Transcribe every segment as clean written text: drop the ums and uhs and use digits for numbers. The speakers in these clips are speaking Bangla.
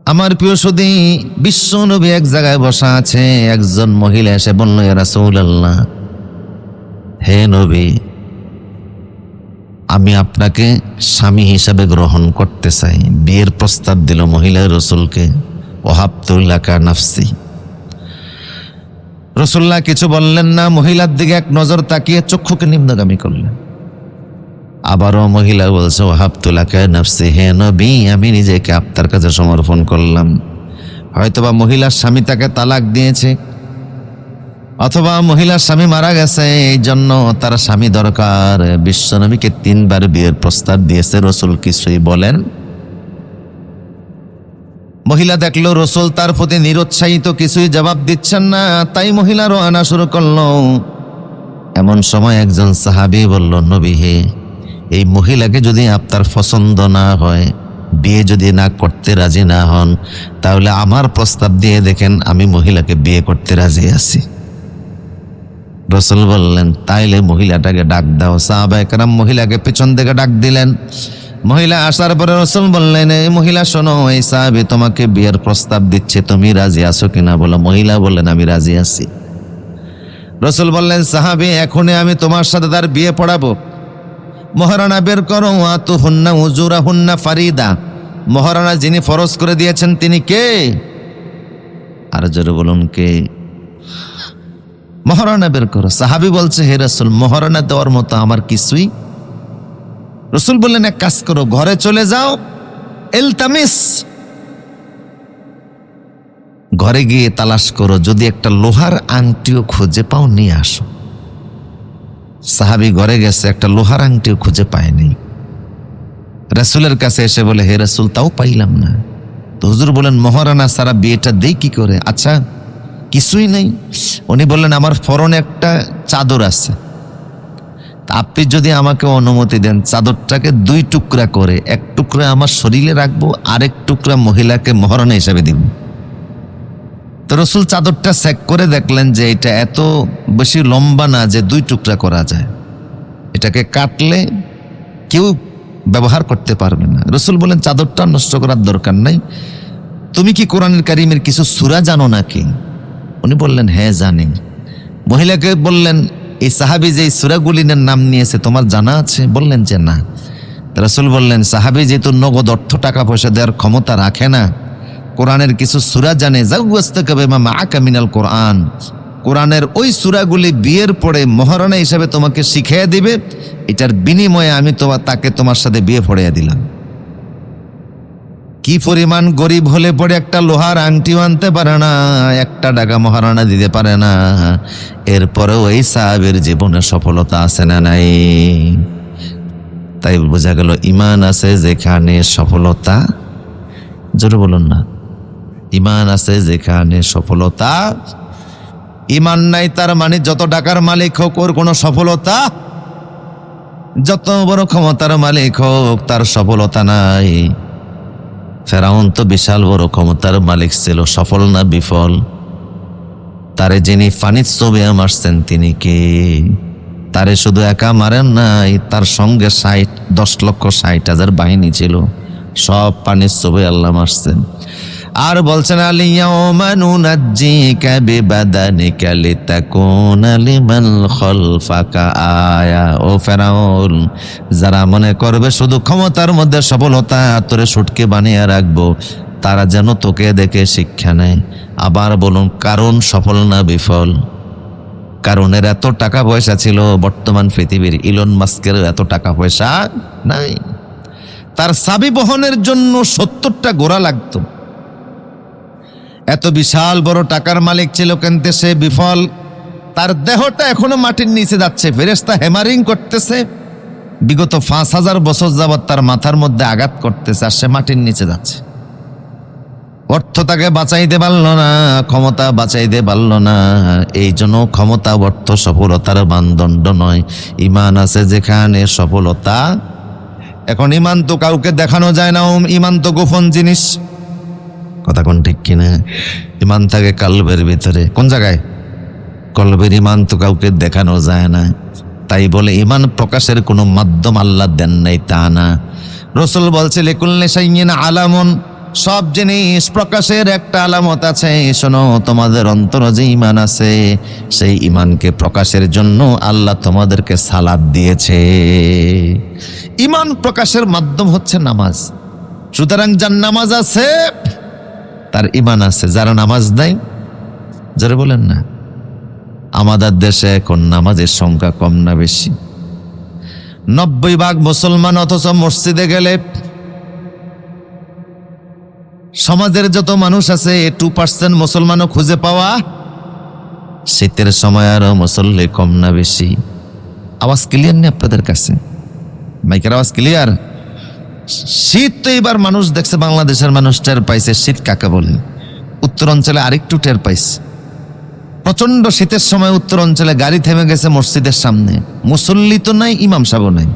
আমার প্রিয় সুধী, বিশ্ব নবী এক জায়গায় বসা আছে, একজন মহিলা এসে বলল, ইয়া রাসূলুল্লাহ, হে নবী, আমি আপনাকে স্বামী হিসাবে গ্রহণ করতে চাই। বিয়ের প্রস্তাব দিল মহিলা রসুলকে। ওয়াহাবতু লাকা নাফসি। রসুল্লাহ কিছু বললেন না, মহিলার দিকে এক নজর তাকিয়ে চক্ষুকে নিম্নগামী করলেন। আবারও মহিলা বলছে, ওয়াহাবতু লাকা নাফসি, হে নবী, আমি নিজেকে আপনার কাছে সমর্পণ করলাম। হয়তোবা মহিলার স্বামী তাকে তালাক দিয়েছে, অথবা মহিলার স্বামী মারা গেছে, এই জন্য তার স্বামী দরকার। বিশ্বনবীকে 3 বার বিয়ের প্রস্তাব দিয়েছে, রসুল কিছুই বলেন। মহিলা দেখলো রসুল তার প্রতি নিরুৎসাহিত, কিছুই জবাব দিচ্ছেন না, তাই মহিলারও আনা শুরু করলো। এমন সময় একজন সাহাবী বলল, নবী হে, এই মহিলাকে যদি আপনার পছন্দ না হয়, বিয়ে যদি না করতে রাজি না হন, তাহলে আমার প্রস্তাব দিয়ে দেখেন, আমি মহিলাকে বিয়ে করতে রাজি আছি। রসুল বললেন, তাইলে মহিলাটাকে ডাক দাও। সাহাবায়ে কেরাম মহিলাকে পিছন থেকে ডাক দিলেন। মহিলা আসার পরে রসুল বললেন, এই মহিলা শোনো, এই সাহাবী তোমাকে বিয়ের প্রস্তাব দিচ্ছে, তুমি রাজি আছো কিনা বলো। মহিলা বললেন, আমি রাজি আছি। রসুল বললেন, সাহাবী, এখনই আমি তোমার সাথে তার বিয়ে পড়াবো। মহারানা বের করো। আতুহুন্না উজুরাহুন্না ফারিদা। মহারানা যিনি ফরজ করে দিয়েছেন তিনি কে? আর জোরে বলুন, কে? মহারানা বের করো। সাহাবী বলছে, হে রাসূল, মহারানা দেওয়ার মতো আমার কিছুই। রসুল বললেন, এক কাজ করো, ঘরে চলে যাও, ইলতামিস, ঘরে গিয়ে তালাশ করো, যদি একটা লোহার আংটিও খুঁজে পাও নিয়ে আসো। সাহাবী ঘরে গেছে, একটা লোহার আংটিও খুঁজে পায়নি। রাসূলের কাছে এসে বলে, হে রাসূল, তাও পাইলাম না। তো হুজুর বলেন, মহারানা সারা বিয়েটা দেই কি করে? আচ্ছা, কিছুই নেই। উনি বললেন, আমার পরনে একটা চাদর আছে, আপনি যদি আমাকে অনুমতি দেন, চাদরটাকে 2 টুকরা করে, 1 টুকরা আমার শরীরে রাখবো, আরেক টুকরা মহিলাকে মহারানা হিসাবে দিব। তো রসুল চাদরটা চেক করে দেখলেন যে এটা এত বেশি লম্বা না যে 2 টুকরা করা যায়, এটাকে কাটলে কেউ ব্যবহার করতে পারবে না। রসুল বলেন, চাদরটা নষ্ট করার দরকার নাই, তুমি কি কোরআনুল কারীমের কিছু সূরা জানো নাকি? উনি বললেন, হ্যাঁ জানি। মহিলাকে বললেন, এই সাহাবী যে সূরাগুলির নাম নিয়েছে তোমার জানা আছে? বললেন যে না। রাসূল বললেন, সাহাবী যেহেতু নগদ অর্থ টাকা পয়সা দেওয়ার ক্ষমতা রাখে না, কোরআনের কিছু সূরা জানে, যাওয়াস্তাকা বিমা মাআকা মিনাল কোরআন, কোরআনের ওই সূরাগুলি বিয়ের পরে মহারানা হিসাবে তোমাকে শিখিয়ে দিবে, এটার বিনিময়ে আমি তাকে তোমার সাথে বিয়ে পড়িয়ে দিলাম। কি পরিমাণ গরিব হলে পরে একটা লোহার আংটিও আনতে পারে না, 1 টাকা মহারানা দিতে পারে না, এরপরেও এই সাহাবীর জীবনে সফলতা আছে না নাই? তাই বোঝা গেল, ঈমান আছে যেখানে সফলতা, জোরে বলুন না, ঈমান আছে যেখানে সফলতা। ঈমান নাই তার মানে যত টাকার মালিক হোক ওর কোনো সফলতা, যত বড় ক্ষমতার মালিক হোক তার সফলতা নাই। ফেরাউন তো বিশাল বড় ক্ষমতার মালিক ছিল, সফল না বিফল? তারে যিনি পানির চোবে মারছেন তিনি কে? তারে শুধু একা মারেন নাই, তার সঙ্গে 10,60,000 বাহিনী ছিল, সব পানির চোবে আল্লাহ মারছেন। আর বলছেন, আলিয়াউমা নুনাজ্জিকা বিবাদানিকা লিতাকুনা লিমান খালফাকা আয়া। ও ফেরাউন, যারা মনে করবে শুধু ক্ষমতার মধ্যে সফলতা তোরে সুটকে বানিয়ে রাখবো, তারা যেন তোকে দেখে শিক্ষা নেয়। আবার বলুন, কারণ সফল না বিফল? কারণের এত টাকা পয়সা ছিল, বর্তমান পৃথিবীর ইলন মাস্কের এত টাকা পয়সা নাই। তার চাবি বহনের জন্য 70টা ঘোড়া লাগতো। এত বিশাল বড় টাকার মালিক ছিল, কিন্তু সে বিফল। তার দেহটা এখনো মাটির নিচে যাচ্ছে, ফেরেশতা হ্যামারিং করতেছে, বিগত 5000 বছর যাবৎ তার মাথার মধ্যে আঘাত করতেছে, আর সে মাটির নিচে যাচ্ছে। অর্থ তাকে বাঁচাইতে পারল না, ক্ষমতা বাঁচাইতে পারল না। এই জন্য ক্ষমতা অর্থ সফলতার মানদণ্ড নয়। ঈমান আছে যেখানে সফলতা। এখন ঈমান তো কাউকে দেখানো যায় না, ঈমান তো গোপন জিনিস, কথা কোন ঠিক কিনা? ঈমান থাকে কলবের ভিতরে। কোন জায়গায়? কলবের ঈমান তো কাউকে দেখানো যায় না। তাই বলে ঈমান প্রকাশের কোনো মাধ্যম আল্লাহ দেন নাই তা না। রাসূল বলছে, লিকুল্লি শাইইন আলামুন, সব জিনিস প্রকাশের একটা আলামত আছে। শোনো, তোমাদের অন্তরে যে ঈমান আছে সেই ঈমানকে প্রকাশের জন্য আল্লাহ তোমাদেরকে সালাত দিয়েছে। ঈমান প্রকাশের মাধ্যম হচ্ছে নামাজ। সুতরাং যার নামাজ আছে তার ঈমান আছে, যারা নামাজ নাই, যারা বলেন না। আমাদের দেশে এখন নামাজের সংখ্যা কম না বেশি? 90% মুসলমান, অথচ মসজিদে গেলে সমাজের যত মানুষ আছে 2% মুসলমানও খুঁজে পাওয়া। শীতের সময় আরো মুসল্লি কম না বেশি? আওয়াজ ক্লিয়ার নেই আপনাদের কাছে? মাইকের আওয়াজ ক্লিয়ার? শীত তো এবার মানুষ দেখছে, বাংলাদেশের মানুষ টের পাইছে শীত কাকে বলে। উত্তর অঞ্চলে আরেকটু টের পাইছে। প্রচন্ড শীতের সময় উত্তর অঞ্চলে গাড়ি থেমে গেছে মসজিদের সামনে, মুসল্লি তো নাই, ইমাম সাহেব নাই।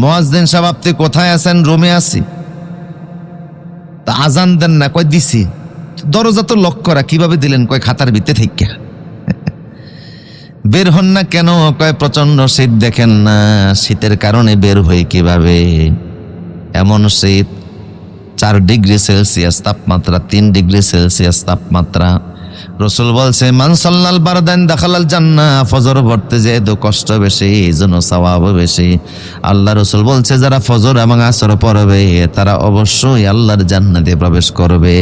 মুয়াজ্জিন সাহেব, আপনি কোথায় আছেন? রুমে আছি। তা আজান দেন না? কয় দিছি। দরজা তো লক করা, কিভাবে দিলেন? কয় খাতার ভিতরে থেকে। বের হন না কেন? কয় প্রচন্ড শীত, দেখেন না শীতের কারণে বের হই কিভাবে। এমন শীত, 4 ডিগ্রি সেলসিয়াস তাপমাত্রা, 3 ডিগ্রি সেলসিয়াস তাপমাত্রা। রসুল বলছে, মান সাল্লাল বারদান দাখালাল জান্নাহ। ফজর পড়তে যেহেতু কষ্ট বেশি, এই জন্য সওয়াব বেশি। আল্লাহ রসুল বলছে, যারা ফজর এবং আসর পড়বে তারা অবশ্যই আল্লাহর জান্নাতে প্রবেশ করবে।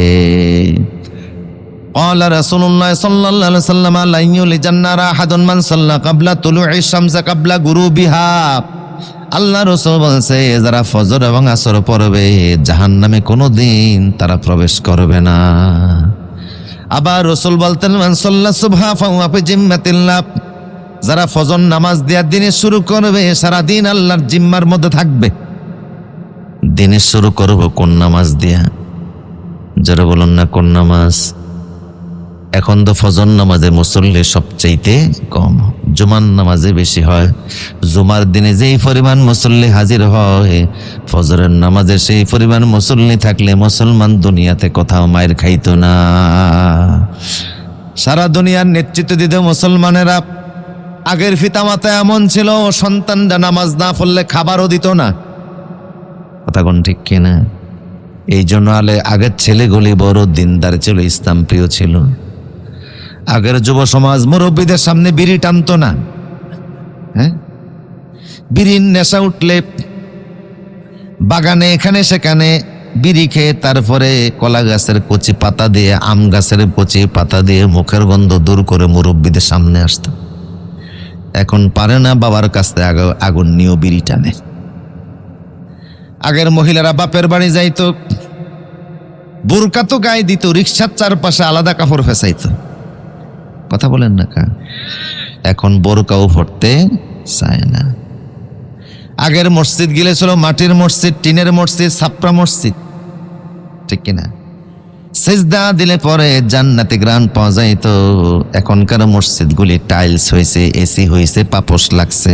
قال رسول الله صلى الله عليه وسلم لا يلج النار أحد من صلى قبل طلوع الشمس قبل غروبها। আল্লাহ রসুল বলছে, যারা ফজর এবং আসর পড়বে জাহান্নামে কোনোদিন তারা প্রবেশ করবে না। আবার রসুল বলতেন, মান সাল্লা সুবহা ফাহুয়া ফি জিম্মাতিল্লাহ। যারা ফজর নামাজ দেওয়ার দিনে শুরু করবে সারাদিন আল্লাহর জিম্মার মধ্যে থাকবে। দিনে শুরু করব কোন নামাজ দিয়া? যারা বলুন না কোন নামাজ? এখন তো ফজর নামাজে মুসল্লি সবচাইতে কম, জুমার নামাজে বেশি হয়। জুমার দিনে যেই পরিমাণ মুসল্লি হাজির হয়, ফজরের নামাজে সেই পরিমাণ মুসল্লি থাকলে মুসলমান দুনিয়াতে কোথাও মায়ের খাইতো না। সারা দুনিয়ার নেতৃত্ব দিত মুসলমানেরা। আগের পিতামাতা এমন ছিল, সন্তানরা নামাজ না পড়লে খাবারও দিত না। কথা কোন ঠিক কিনা? এই জন্য আগের ছেলেগুলি বড় দিনদার ছিল, ইসলাম প্রিয় ছিল। আগের যুব সমাজ মুরব্বীদের সামনে বিড়ি টানতো না। হ্যাঁ, বিড়ির নেশা উঠলে বাগানে এখানে সেখানে বিড়ি খেয়ে তারপরে কলা গাছের কচি পাতা দিয়ে, আম গাছের কচি পাতা দিয়ে মুখের গন্ধ দূর করে মুরব্বীদের সামনে আসতো। এখন পারে না, বাবার কাছ থেকে আগুন নিয়েও বিড়ি টানে। আগের মহিলারা বাপের বাড়ি যাইতো, বোরকা তো গায়ে দিত, রিক্সার চারপাশে আলাদা কাপড় ফেসাইতো। কথা বলেন না কা? এখন বোরকাও পড়তে চায় না। আগের মসজিদ গিলে ছিল মাটির মসজিদ, টিনের মসজিদ, ছাপড়া মসজিদ, ঠিক কিনা? সেজদা দিলে পরে জান্নাতি গ্রান পাওয়া যাইতো। এখনকার মসজিদগুলি টাইলস হয়েছে, এসি হয়েছে, পাপোশ লাগছে,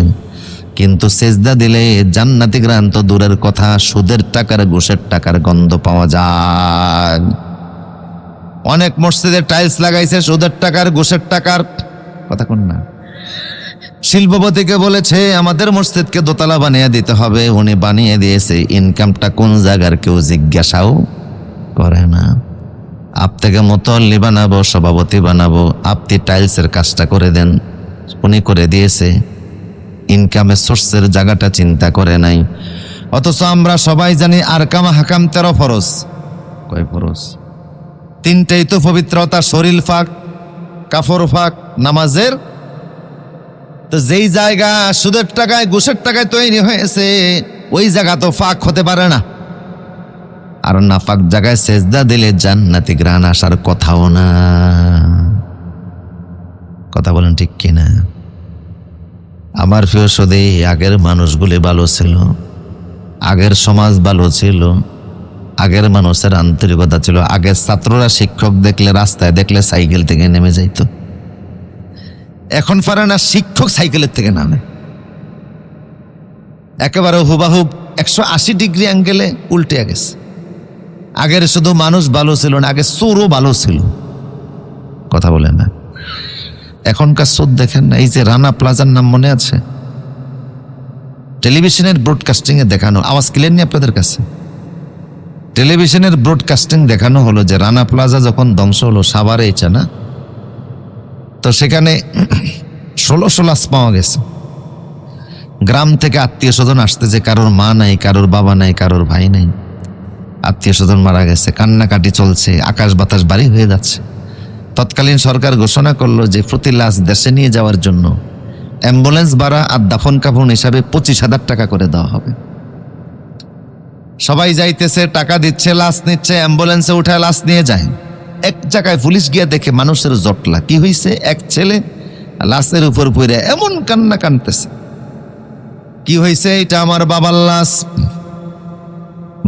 কিন্তু সেজদা দিলে জান্নাতি গ্রান তো দূরের কথা, সুদের টাকার ঘুষের টাকার গন্ধ পাওয়া যায়। অনেক মসজিদে টাইলস লাগাইছে সুদের টাকার ঘুষের টাকার। কথা কোন না? শিল্পপতিকে বলেছে আমাদের মসজিদকে দোতলা বানিয়ে দিতে হবে, উনি বানিয়ে দিয়েছে। ইনকামটা কোন জায়গার কেউ জিজ্ঞাসাও করে না। আপনাকে মুতল্লি বানাবো, সভাপতি বানাবো, আপনি টাইলসের কাজটা করে দেন, উনি করে দিয়েছে। ইনকামের সোর্সের জায়গাটা চিন্তা করে নাই। অথচ আমরা সবাই জানি আরকাম হাকাম 13 ফরজ। কয় ফরজ? 3টাই তো পবিত্রতা, শরীর ফাঁক, কাফর ফাঁক, নামাজের। তো যেই জায়গা সুদের টাকায় ঘুষের টাকায় তৈরি হয়েছে ওই জায়গা তো ফাঁক হতে পারে না। আর না ফাঁক জায়গায় সেজদা দিলে জান্নাতি গ্রান আসার কথাও না। কথা বলেন ঠিক কিনা? আমার প্রিয় সদী, আগের মানুষগুলি ভালো ছিল, আগের সমাজ ভালো ছিল, আগের মানুষের আন্তরিকতা ছিল। আগের ছাত্ররা শিক্ষক দেখলে, রাস্তায় দেখলে সাইকেল থেকে নেমে যাইত। এখন পারে না, শিক্ষক সাইকেলের থেকে নামে। একেবারে হুবাহুব 180 ডিগ্রি অ্যাঙ্গেলে উল্টে গেছে। আগের শুধু মানুষ ভালো ছিল না, আগে চোরও ভালো ছিল। কথা বলে না? এখনকার চোর দেখেন না, এই যে রানা প্লাজার নাম মনে আছে? টেলিভিশনের ব্রডকাস্টিং এ দেখানো, আওয়াজ ক্লিয়ার নেই আপনাদের কাছে? টেলিভিশনের ব্রডকাস্টিং দেখানো হলো যে রানা প্লাজা যখন ধ্বংস হলো সাভারে এটা না, তো সেখানে 1600 লাশ পাওয়া গেছে। গ্রাম থেকে আত্মীয় স্বজন আসতেছে, কারোর মা নাই, কারোর বাবা নাই, কারোর ভাই নাই, আত্মীয় স্বজন মারা গেছে, কান্নাকাটি চলছে, আকাশ বাতাস বাড়ি হয়ে যাচ্ছে। তৎকালীন সরকার ঘোষণা করলো যে প্রতি লাশ দেশে নিয়ে যাওয়ার জন্য অ্যাম্বুলেন্স ভাড়া আর দাফন কাফন হিসাবে 25,000 টাকা করে দেওয়া হবে। সবাই যাইতেছে, টাকা দিচ্ছে, লাশ নিচ্ছে, অ্যাম্বুলেন্সে উঠে লাশ নিয়ে যায়। এক জায়গায় পুলিশ গিয়ে দেখে মানুষের জটলা। কি হয়েছে? এক ছেলে লাশের উপর পড়ে এমন কান্না কাঁদতেছে। কি হয়েছে? এটা আমার বাবার লাশ।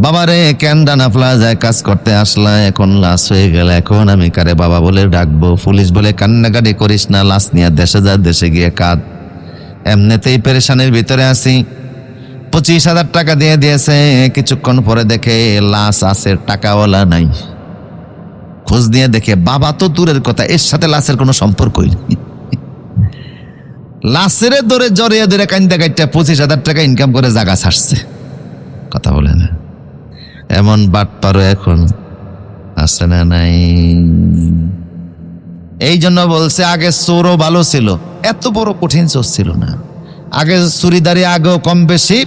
বাবারে কেন রানা প্লাজায় কাজ করতে আসলা, এখন লাশ হয়ে গেল, এখন আমি কারে বাবা বলে ডাকবো? পুলিশ বলে কান্নাকাটি করিস না, লাশ নিয়ে দেশে যা, দেশে গিয়ে কাঁদ, এমনিতেই পেরেশানির ভিতরে আছি। 25,000 টাকা দিয়ে দিয়েছে। কিছুক্ষণ পরে দেখে লাশ আছে, টাকাওয়ালা নাই। খোঁজ দিয়ে দেখে বাবা তো দূরের কথা, এর সাথে লাশের কোনো সম্পর্কই নেই। লাশের ধরে জড়িয়ে ধরে কান্দা কাটটা 25,000 টাকা ইনকাম করে জায়গা ছাড়ছে। কথা বলে না, এমন বাটপারও এখন আছে না নাই? এই জন্য বলছে আগে চোরও ভালো ছিল, এত বড় কঠিন চোর ছিল না। আগে চুরিদারি আগেও কম বেশি,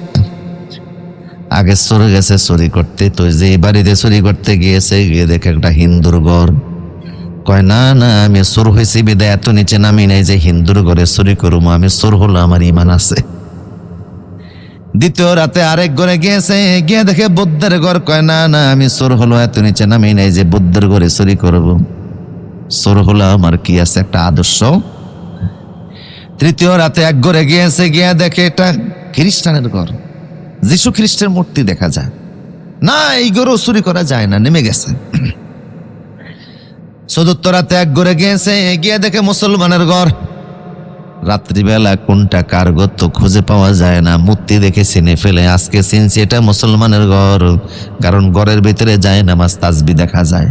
আগে চোর গেছে চুরি করতে, তো যে বাড়িতে চুরি করতে গিয়েছে, গিয়ে দেখে একটা হিন্দুর ঘর। কয় না না, আমি চোর হয়েছি বিদায় এত নিচে নামি নাই যে হিন্দুর ঘরে চুরি করুম, আমি চোর হলো, আমার ইমান আছে। দ্বিতীয় রাতে আরেক ঘরে গিয়েছে, গিয়ে দেখে বুদ্ধের ঘর। কয় না না, আমি চোর হলো এত নিচে নামি নাই যে বুদ্ধের ঘরে চুরি করব, চোর হলো আমার কি আছে একটা আদর্শ। তৃতীয় রাতে এক ঘরে গিয়েছে, গিয়ে দেখে এটা খ্রিস্টানের ঘর, যীশু খ্রিস্টের মূর্তি দেখা যায়। না, এই ঘরও চুরি করা যায় না, নেমে গেছে। চতুর্থ রাতে এক ঘরে গিয়েছে, গিয়ে দেখে মুসলমানের ঘর। রাত্রিবেলা কোনটা কার ঘর তো খুঁজে পাওয়া যায় না, মূর্তি দেখে চিনে ফেলে আজকে চিনছি এটা মুসলমানের ঘর, কারণ ঘরের ভিতরে যায় নামাজ তাসবি দেখা যায়।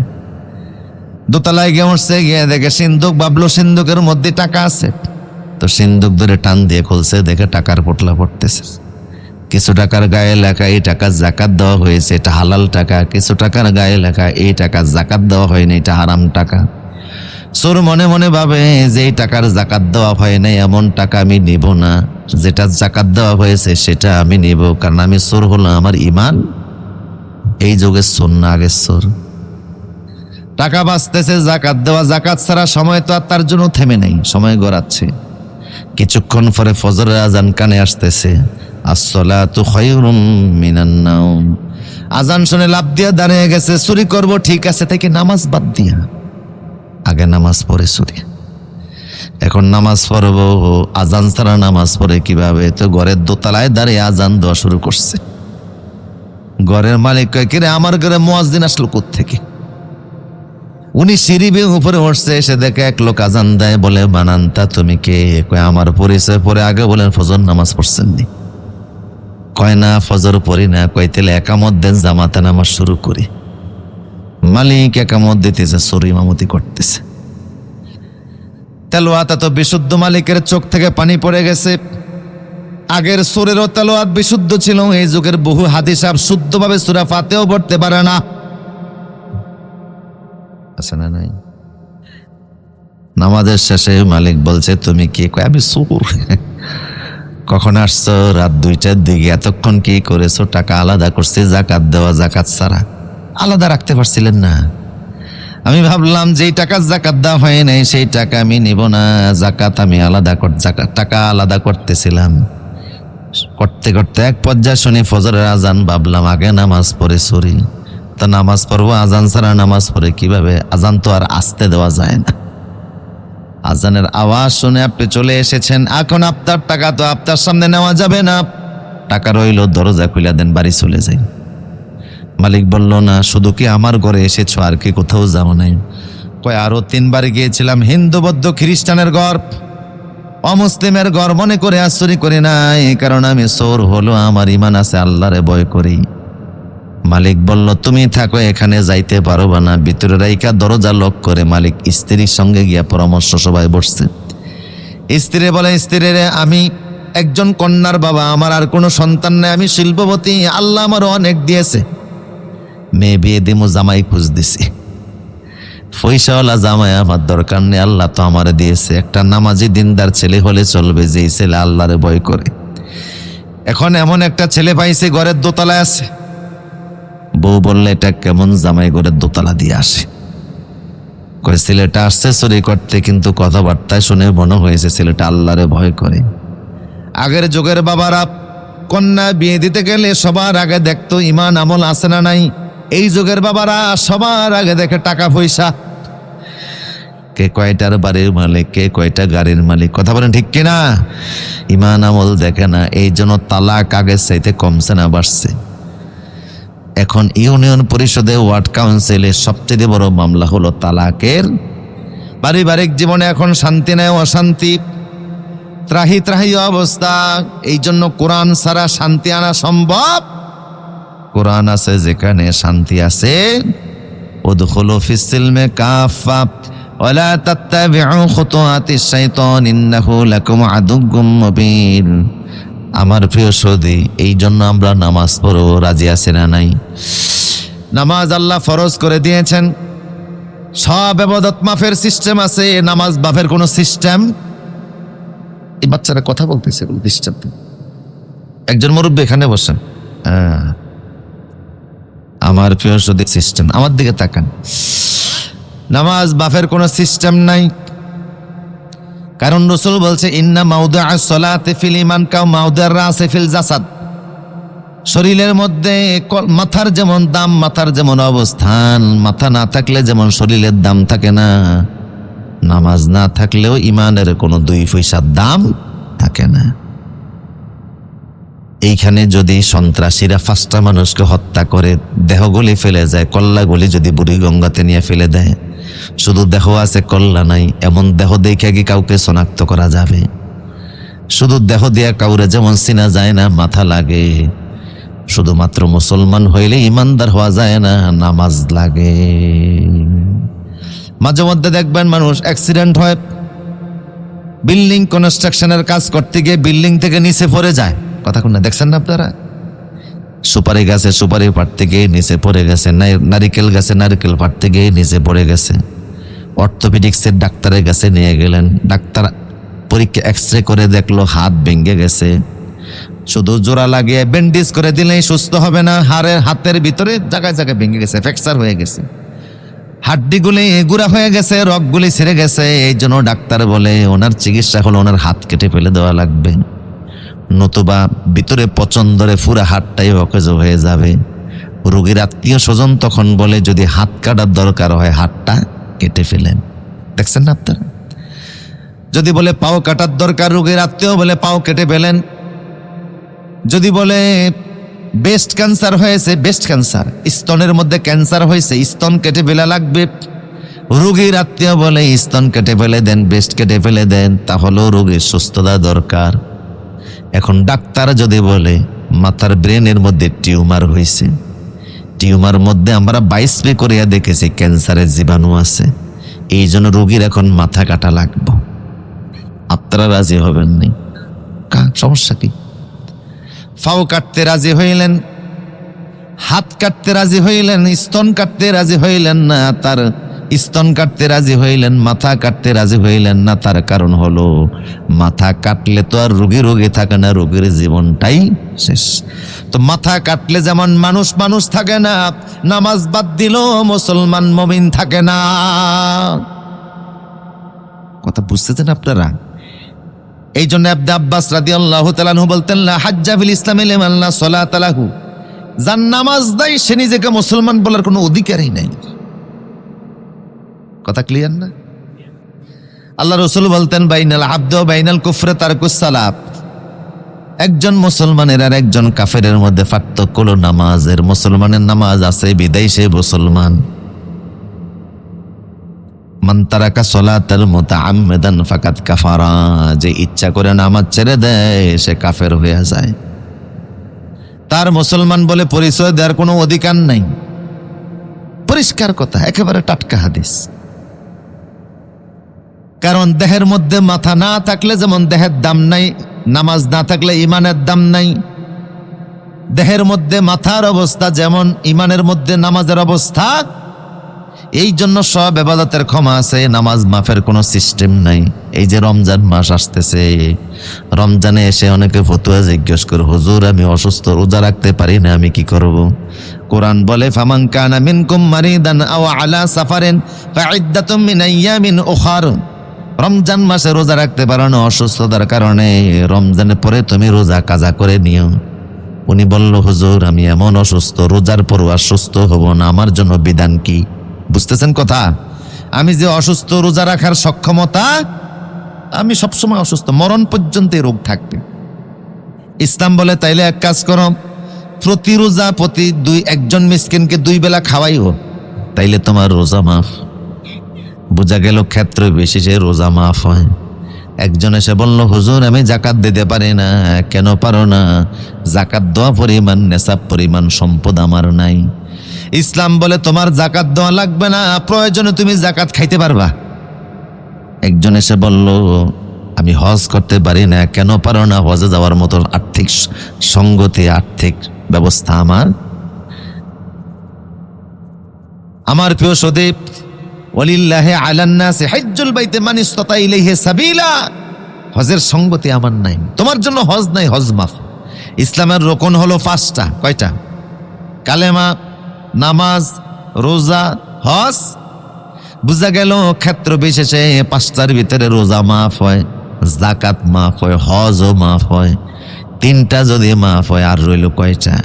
দোতলায় গিয়ে উঠছে, গিয়ে দেখে সিন্ধুক, ভাবলো সিন্ধুকের মধ্যে টাকা আছে, তো সিন্ধুক ধরে টান দিয়ে খুলছে, দেখে টাকার পোটলা পড়তেছে। কিছু টাকার গায়ে লেখা এই টাকা জাকাত দেওয়া হয়েছে, এটা হালাল টাকা। কিছু টাকার গায়ে লেখা এই টাকা জাকাত দেওয়া হয়নি, এটা হারাম টাকা। চোর মনে মনে ভাবে যে এই টাকার জাকাত দেওয়া হয় নাই, এমন টাকা আমি নিব না, যেটা জাকাত দেওয়া হয়েছে সেটা আমি নিব, কারণ আমি চোর হলো, আমার ইমান এই যুগের চোর না আগের চোর। টাকা বাঁচতেছে জাকাত দেওয়া, জাকাত ছাড়া সময় তো আর তার জন্য থেমে নেই, সময় গড়াচ্ছে। কিছুক্ষণ পরে ফজরের আজান কানে আসতেছে, আসসালাতু খায়রুম মিনান নাওম। আজান শুনে লাফ দিয়ে দাঁড়িয়ে গেছে, চুরি করব ঠিক আছে, থেকে নামাজ বাদ দিয়া। আগে নামাজ পড়ে চুরি, এখন নামাজ পড়বো, আজান ছাড়া নামাজ পড়ে কিভাবে? তো ঘরের দোতলায় দাঁড়িয়ে আজান দেওয়া শুরু করছে। ঘরের মালিক কয়, কিরে আমার ঘরে মুয়াজ্জিন আসলো কোত্থেকে? উনি সিঁড়ি বেয়ে উপরে উঠছে, এসে দেখে এক লোক আজান দেয়, বলে বানান্তা তুমি কে? কয় আমার পরিচয় পরে আগে বলেন ফজর নামাজ পড়ছেন নি? কয় না ফজর পড়ি না। কয় তাহলে একামত দেন, জামাতে নামাজ শুরু করি। মালিক একামত দিতেছে, চোর ইমামতি করতেছে। তেলাওয়াত তো বিশুদ্ধ, মালিকের চোখ থেকে পানি পড়ে গেছে। আগের সূরেরও তেলাওয়াত বিশুদ্ধ ছিল, এই যুগের বহু হাদিস সাহেব শুদ্ধভাবে সূরা ফাতিহাও পড়তে পারে না। আছে না নাই? নামাজের শেষে মালিক বলছে তুমি কি? কয় আমি চোর। কখন আসছো? রাত 2টার দিকে। এতক্ষণ কি করেছো? টাকা আলাদা করছি, জাকাত দেওয়া, জাকাত ছাড়া আলাদা রাখতে পারছিলেন না? আমি ভাবলাম যেই টাকা জাকাত দেওয়া হয় নাই সেই টাকা আমি নিব না, জাকাত আমি আলাদা টাকা আলাদা করতেছিলাম। করতে করতে এক পর্যায়ে শুনি ফজরের আজান, ভাবলাম আগে নামাজ পড়ে চুরি, তা নামাজ পড়বো, আজান ছাড়া নামাজ পড়ে কিভাবে? আজান তো আর আসতে দেওয়া যায় না। আজানের আওয়াজ শুনে আপনি চলে এসেছেন, এখন আপনার টাকা তো আপনার সামনে নেওয়া যাবে না, টাকা রইল, দরজা খুলে দেন, বাড়ি চলে যাই। মালিক বলল, না শুধু কি আমার ঘরে এসেছো, আর কি কোথাও যাও নাই? কয় আরো 3বার গিয়েছিলাম, হিন্দু বৌদ্ধ খ্রিস্টানের ঘর, অমুসলিমের ঘর মনে করে আর চুরি করি নাই, কারণ আমি চোর হলো, আমার ইমান আছে, আল্লাহরে ভয় করি। মালিক বলল, তুমি থাকো এখানে, যাইতে পারবা না। ভিতরে রাইকা দরজা লক করে মালিক স্ত্রীর সঙ্গে গিয়া পরামর্শ সভায় বসছে। স্ত্রী বলে, স্ত্রী রে, আমি একজন কন্যার বাবা, আমার আর কোনো সন্তান নেই, আমি শিল্পপতি, আল্লাহ আমার অনেক দিয়েছে, মেয়ে বিয়ে দিমু, জামাই খুঁজ দিছি, পয়সাওয়ালা জামাই আমার দরকার নেই, আল্লাহ তো আমারে দিয়েছে। একটা নামাজি দিনদার ছেলে হলে চলবে, যেই ছেলে আল্লাহরে ভয় করে। এখন এমন একটা ছেলে পাইছে ঘরের দোতলায় আছে, বউ বললে এটা কেমন জামাই ঘরের দোতলা দিয়ে আসে? কয় ছেলেটা আসছে চুরি করতে, কিন্তু কথাবার্তায় শুনে মনে হয়েছে ছেলেটা আল্লাহরে ভয় করে। আগের যুগের বাবারা কন্যা বিয়ে দিতে গেলে সবার আগে দেখতো ইমান আমল আছে না নাই। এই যুগের বাবারা সবার আগে দেখে টাকা পয়সা, কে কয়টার বাড়ির মালিক, কে কয়টা গাড়ির মালিক। কথা বলেন ঠিক কিনা? ইমান আমল দেখে না। এই জন্য তালাক আগের চাইতে কমছে না বাড়ছে। এখন ইউনিয়ন পরিষদে, ওয়ার্ড কাউন্সিলে সবচেয়ে বড় মামলা হলো তালাকের। পারিবারিক জীবনে এখন শান্তি নেই, অশান্তি, ত্রাহি ত্রাহি অবস্থা। এই জন্য কোরআন ছাড়া শান্তি আনা সম্ভব? কোরআন আছে যেখানে শান্তি আছে। উদখুলু ফিস সিলমে কাফা ওয়ালা তাত্তাবিউ খুতুওয়াতিশ শাইতান ইন্নাহু লাকুম আদুউম মুবিন। আমার প্রিয় সৌদি, এই জন্য আমরা নামাজ পড়ব, রাজি আছে না নাই? নামাজ আল্লাহ ফরজ করে দিয়েছেন, সব ইবাদত মাফের সিস্টেম আছে, নামাজ বাফের কোনো সিস্টেম। এই বাচ্চারা কথা বলতেছে, ডিস্টার্ব। একজন মুরব্বী এখানে বসেন। আমার প্রিয় সৌদি, সিস্টেম আমার দিকে তাকান। নামাজ বাফের কোনো সিস্টেম নাই, কারণ রাসূল বলছে ইন্না মাউদিআস সালাতি ফিল ঈমান কা মাউদিআর রাসি ফিল জাসাদ। শরীরের মধ্যে মাথার যেমন দাম, মাথার যেমন অবস্থান, মাথা না থাকলে যেমন শরীরের দাম থাকে না, নামাজ না থাকলেও ঈমানের কোনো 2 পয়সার দাম থাকে না। এইখানে যদি সন্ত্রাসীরা 5টা মানুষকে হত্যা করে, দেহগুলি ফেলে যায়, কল্লাগুলি যদি বুড়িগঙ্গাতে নিয়ে ফেলে দেয়, শুধু দেহ আছে কল্লা নাই, এমন দেহ দেখে কি কাউকে শনাক্ত করা যাবে? শুধু দেহ দিয়া কাউরে যেমন চিনা যায় না, মাথা লাগে। শুধুমাত্র মুসলমান হইলে ইমানদার হওয়া যায় না, নামাজ লাগে। মাঝে মধ্যে দেখবেন মানুষ অ্যাক্সিডেন্ট হয়, বিল্ডিং কনস্ট্রাকশনের কাজ করতে গিয়ে বিল্ডিং থেকে নিচে পড়ে যায়। কথা কোন দেখছেন না আপনারা? সুপারি গাছে সুপারি পাড়তে গিয়ে নিচে পড়ে গেছে, নারিকেল গাছে নারিকেল পাড়তে গিয়ে নিচে পড়ে গেছে। অর্থোপেডিক্সের ডাক্তারের কাছে নিয়ে গেলেন, ডাক্তার পরীক্ষা এক্সরে করে দেখলো হাত ভেঙে গেছে। শুধু জোড়া লাগিয়ে ব্যান্ডেজ করে দিলেই সুস্থ হবে না, হাতের ভিতরে জায়গায় জায়গায় ভেঙে গেছে, ফ্র্যাকচার হয়ে গেছে, হাড্ডিগুলি গুঁড়া হয়ে গেছে, রগগুলি ছিঁড়ে গেছে। এই জন্য ডাক্তার বলে ওনার চিকিৎসা হলো ওনার হাত কেটে ফেলে দেওয়া লাগবে, নতুবা ভিতরে পচন্দরে পুরা হাতটাই অকেজ হয়ে যাবে। রোগীর আত্মীয় স্বজন তখন বলে যদি হাত কাটার দরকার হয় হাতটা কেটে ফেলেন। দেখছেন না আপনারা? যদি বলে পাও কাটার দরকার, রোগীর আত্মীয় বলে পাও কেটে ফেলেন। যদি বলে ব্রেস্ট ক্যান্সার হয়েছে, ব্রেস্ট ক্যান্সার, স্তনের মধ্যে ক্যান্সার হয়েছে, স্তন কেটে ফেলা লাগবে, রোগীর আত্মীয় বলে স্তন কেটে ফেলে দেন, ব্রেস্ট কেটে ফেলে দেন, তাহলেও রোগীর সুস্থতা দরকার। এখন ডাক্তার যদি বলে মাথার ব্রেনের মধ্যে টিউমার হয়েছে, টিউমার মধ্যে আমরা 22 করিয়া দেখেছি ক্যান্সারের জীবাণু আছে, এই জন্য রোগীর এখন মাথা কাটা লাগবে। আপনারা রাজি হবেন নি? সমস্যা কি? ফাও কাটতে রাজি হইলেন, হাত কাটতে রাজি হইলেন, স্তন কাটতে রাজি হইলেন না, তার স্তন কাটতে রাজি হইলেন, মাথা কাটতে রাজি হইলেন না। তার কারণ হলো মাথা কাটলে তো আর রোগী থাকে না, রোগীর জীবনটাই শেষ। তো মাথা কাটলে যেমন মানুষ মানুষ থাকে না, নামাজ বাদ দিল মুসলমান মুমিন থাকে না। কথা বুঝতেছেন আপনারা? এই জন্য ইবনে আব্বাস রাদিয়াল্লাহু তাআলা আনহু বলতেন, লা হাজ্জা ফিল ইসলামি লিমান লা সালাতা লাহু। যার নামাজ নাই সে নিজেকে মুসলমান বলার কোনো অধিকারই নাই। কথা ক্লিয়ার না? আল্লাহ রাসূল বলতেন, বাইনাল আবদ ওয়া বাইনাল কুফরি তারকুস সালাত। একজন মুসলমানের আর একজন কাফেরের মধ্যে পার্থক্য হলো নামাজের। মুসলমানের নামাজ আছে বিদায় সে মুসলমান। মান তারাকা সালাতাল মুতাআম্মিদান ফাকাদ কাফারা, যে ইচ্ছা করে নামাজ ছেড়ে দেয় সে কাফের হয়ে যায়, তার মুসলমান বলে পরিচয় দেওয়ার কোনো অধিকার নাই। পরিষ্কার কথা, একেবারে টাটকা হাদিস। কারণ দেহের মধ্যে মাথা না থাকলে যেমন দেহের দাম নাই, নামাজ না থাকলে ইমানের দাম নাই। দেহের মধ্যে মাথার অবস্থা যেমন ইমানের মধ্যে নামাজের অবস্থা। এই জন্য সব ইবাদতের ক্ষমা আছে, নামাজ মাফের কোনো সিস্টেম নাই। এই যে রমজান মাস আসতেছে, রমজানে এসে অনেকে ফতুয়া জিজ্ঞেস করে, হুজুর আমি অসুস্থ, রোজা রাখতে পারি না, আমি কি করব? কোরআন বলে ফামান কানা মিনকুম মারিদান আও আলা সাফারিন ফাইদ্দাতুম মিন আইয়ামিন উখার। রমজান মাসে রোজা রাখতে পারো না অসুস্থতার কারণে, রমজানের পরে তুমি রোজা কাজা করে নিও। উনি বলল, হুজুর আমি এমন অসুস্থ, রোজার পরও আর সুস্থ হব না, আমার জন্য বিধান কি? বুঝতেছেন কথা? আমি যে অসুস্থ, রোজা রাখার সক্ষমতা, আমি সবসময় অসুস্থ, মরণ পর্যন্ত এই রোগ থাকবে। ইসলাম বলে তাইলে এক কাজ করো, প্রতি রোজা প্রতি একজন মিসকিনকে 2 বেলা খাওয়াইও, তাইলে তোমার রোজা মাফ। বোঝা গেল ক্ষেত্র বিশেষে রোজা মাফ হয়। একজন এসে বলল, হুজুর আমি জাকাত দিতে পারি না। কেন পারো না? জাকাত দেওয়া পরিমাণ, নেশাব পরিমাণ সম্পদ আমার নাই। ইসলাম বলে তোমার জাকাত দেওয়া লাগবে না, প্রয়োজনে তুমি জাকাত খাইতে পারবা। একজন এসে বলল, আমি হজ করতে পারি না। কেন পারো না? হজে যাওয়ার মতো আর্থিক সঙ্গতি, আর্থিক ব্যবস্থা আমার প্রিয় সদীপ, ওয়ালিল্লাহি আলান নাসি হাজ্জুল বাইতি মান ইসতাতা ইলাইহি সাবিলা। হজের সঙ্গতি আমার নাই, তোমার জন্য হজ নাই, হজ মাফ। ইসলামের রোকন হলো 5টা। কয়টা? কালেমা, নামাজ, রোজা, হজ। বুঝা গেল ক্ষেত্র বিশেষে 5টার ভিতরে রোজা মাফ হয়, জাকাত মাফ হয়, হজও মাফ হয়। 3টা যদি মাফ হয়, আর রইল কয়টা?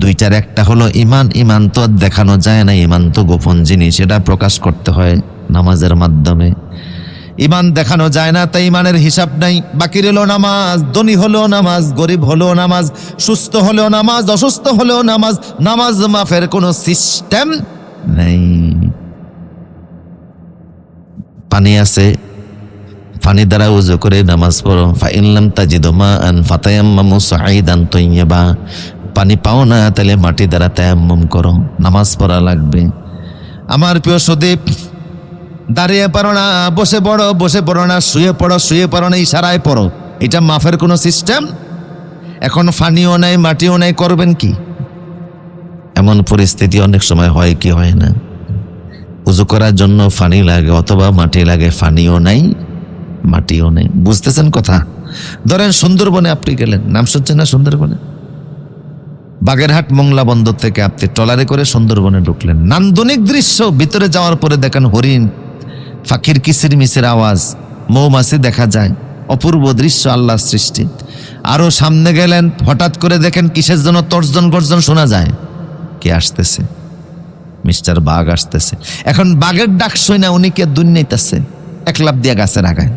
2টার একটা হলো ইমান। ইমান তো আর দেখানো যায় না, ইমান তো গোপন জিনিস, সেটা প্রকাশ করতে হয় নামাজের মাধ্যমে। ইমান দেখানো যায় না, তাই ইমানের হিসাব নাই। বাকি রইল নামাজ। ধনী হলেও নামাজ, গরিব হলেও নামাজ, সুস্থ হলেও নামাজ, অসুস্থ হলেও নামাজ। নামাজ মাফের কোনো সিস্টেম নেই। পানি আছে, পানি দ্বারা উযু করে নামাজ পড়ো। ফাইন লাম তাজিদু মাআন ফাতায়াম্মামু সাঈদান তাইয়্যিবা। পানি পাও না, তাহলে মাটি দ্বারা তায়াম্মুম করো, নামাজ পড়া লাগবে। আমার প্রিয় সদীপ, দাঁড়িয়ে পড়ো না, বসে পড়ো, বসে পড়ো না, শুয়ে পড়ো, শুয়ে পড়ো না, ইশারায় পড়ো। এটা মাফের কোনো সিস্টেম? এখন পানিও নাই, মাটিও নাই, করবেন কি? এমন পরিস্থিতি অনেক সময় হয় কি হয় না? উযু করার জন্য পানি লাগে অথবা মাটি লাগে, পানিও নাই, মাটিও নেই। বুঝতেছেন কথা? ধরেন সুন্দরবনে আপনি গেলেন, নাম শুনছেন না সুন্দরবনে? বাগেরহাট মোংলা বন্দর থেকে আপনি ট্রলারে করে সুন্দরবনে ঢুকলেন। নান্দনিক দৃশ্য। ভিতরে যাওয়ার পরে দেখেন হরিণ, পাখির কিচির মিচির আওয়াজ, মৌমাছি দেখা যায়, অপূর্ব দৃশ্য, আল্লাহর সৃষ্টি। আরো সামনে গেলেন, হঠাৎ করে দেখেন কিসের জন্য তর্জন গর্জন শোনা যায়। কে আসতেছে? মিস্টার বাঘ আসতেছে। এখন বাঘের ডাক শুই না, উনি কে দুনিয়াইতেছে, এক লাফ দিয়ে গাছের আগায়।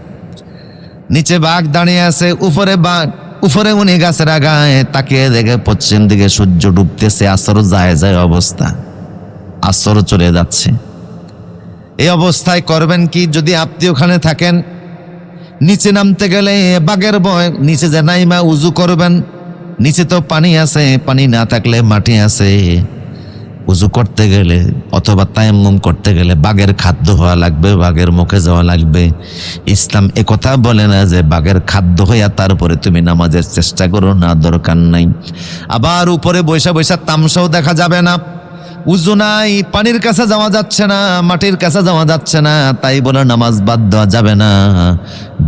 নিচে বাঘ দাঁড়িয়ে আছে, উপরে বাঘ, উপরে উনি গাছের আগায় তাকিয়ে দেখে পশ্চিম দিকে সূর্য ডুবতেছে। আসর যায় যায় অবস্থা, আসর চলে যাচ্ছে। এই অবস্থায় করবেন কি? যদি আপনি ওখানে থাকেন, নিচে নামতে গেলে বাঘের ভয়, নিচে যে নাইমা উযু করবেন। নিচে তো পানি আছে, পানি না থাকলে মাটি আছে। উযু করতে গেলে অথবা তায়াম্মুম করতে গেলে বাঘের খাদ্য হওয়া লাগবে, বাঘের মুখে যাওয়া লাগবে। ইসলাম একথা বলে না যে বাঘের খাদ্য হইয়া তারপরে তুমি নামাজের চেষ্টা করো, না, দরকার নাই। আবার উপরে বৈশা বৈশা তামসাও দেখা যাবে না। উযু নাই, পানির কাছে যাওয়া যাচ্ছে না, মাটির কাছে যাওয়া যাচ্ছে না, তাই বলে নামাজ বাদ দেওয়া যাবে না।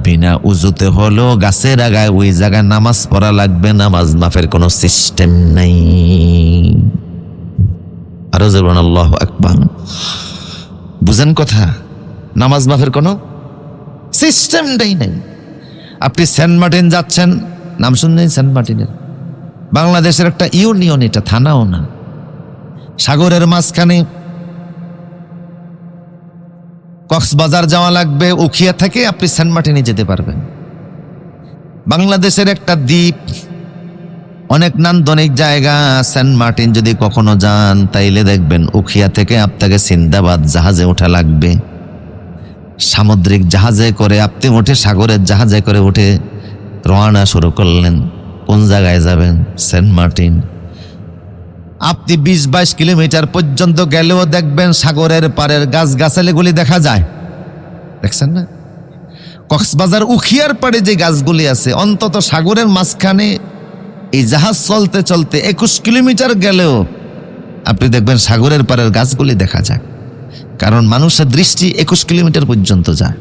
বিনা উযুতে হলো গাছের আগায় ওই জায়গায় নামাজ পড়া লাগবে। নামাজ মাফের কোনো সিস্টেম নাই। আরো জোরে আল্লাহু আকবার। বুঝেন কথা? নামাজ মাফের কোনো সিস্টেমটাই নাই। আপনি সেন্ট মার্টিন যাচ্ছেন, নাম শুনলেন সেন্ট মার্টিনের? বাংলাদেশের একটা ইউনিয়ন, এটা থানাও না, সাগরের মাঝখানে। কক্সবাজার যাওয়া লাগবে, উখিয়া থেকে আপনি সেন্ট মার্টিনে যেতে পারবেন। বাংলাদেশের একটা দ্বীপ, অনেক নান্দনিক জায়গা। সেন্ট মার্টিন যদি কখনো যান, তাইলে দেখবেন উখিয়া থেকে আপনাকে সিন্দাবাদ জাহাজে ওঠা লাগবে। সামুদ্রিক জাহাজে করে আপনি উঠে, সাগরের জাহাজে করে উঠে রওনা শুরু করলেন। কোন জায়গায় যাবেন? Saint Martin. আপনি 20-22 কিলোমিটার পর্যন্ত গেলেও দেখবেন সাগরের পাড়ের গাছগাছালিগুলি দেখা যায়। দেখছেন না? কক্সবাজার উখিয়ার পাড়ে যে গাছগুলি আছে, অন্তত সাগরের মাঝখানে এই জাহাজ চলতে চলতে 21 কিলোমিটার গেলেও আপনি দেখবেন সাগরের পাড়ের গাছগুলি দেখা যায়, কারণ মানুষের দৃষ্টি 21 কিলোমিটার পর্যন্ত যায়।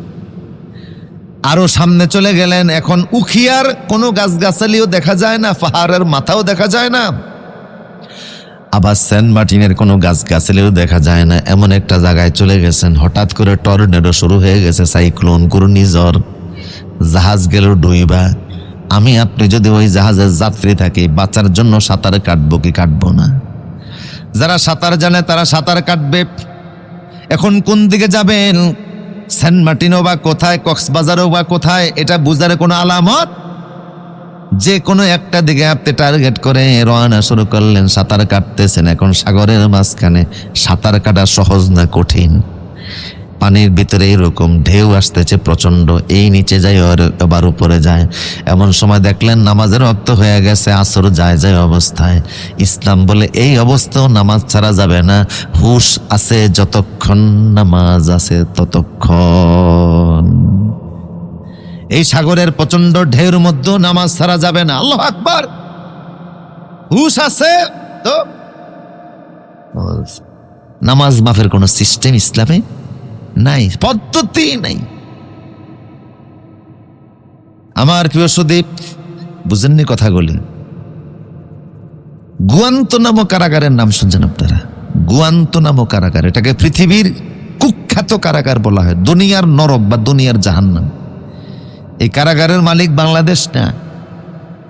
আরো সামনে চলে গেলেন, এখন উখিয়ার কোনো গাছগাছালিও দেখা যায় না, পাহাড়ের মাথাও দেখা যায় না, আবার সেন্ট মার্টিনের কোনো গাছগাছালিও দেখা যায় না। এমন একটা জায়গায় চলে গেছেন, হঠাৎ করে টর্নেডো শুরু হয়ে গেছে, সাইক্লোন, ঘূর্ণিঝড়, জাহাজ গেল ডুইবা। আমি আপনি যদি ওই জাহাজের যাত্রী থাকি, বাঁচার জন্য সাঁতার কাটবো কি কাটবো না? যারা সাঁতার জানে তারা সাঁতার কাটবে। এখন কোন দিকে যাবেন, সেন্ট মার্টিনও বা কোথায়, কক্সবাজারও বা কোথায়, এটা বুঝার কোনো আলামত? যে কোনো একটা দিকে আপনি টার্গেট করে রওনা শুরু করলেন, সাঁতার কাটতেছেন। এখন সাগরের মাঝখানে সাঁতার কাটা সহজ না কঠিন? পানির ভিতরে এরকম ঢেউ আসতেছে প্রচন্ড, এই নিচে যায় আবার উপরে যায়। এমন সময় দেখলেন নামাজের ওয়াক্ত হয়ে গেছে, আসর যায় অবস্থায়। ইসলাম বলে এই অবস্থাও নামাজ ছাড়া যাবে না, হুশ আছে যতক্ষণ, নামাজ আছে ততক্ষণ। এই সাগরের প্রচন্ড ঢেউর মধ্যে নামাজ ছাড়া যাবে না। আল্লাহু আকবার। হুশ আছে তো নামাজ মাফের কোনো সিস্টেম ইসলামে নাই, পদ্ধতি নাই। আমার প্রিয় সুদীপ, বুঝেননি কথাগুলি? গুয়ান্ত নামক কারাগারের নাম শুনছেন আপনারা? গুয়ান্ত নামক কারাগার, এটাকে পৃথিবীর কুখ্যাত কারাগার বলা হয়, দুনিয়ার নরক বা দুনিয়ার জাহান্নাম। এই কারাগারের মালিক বাংলাদেশ না,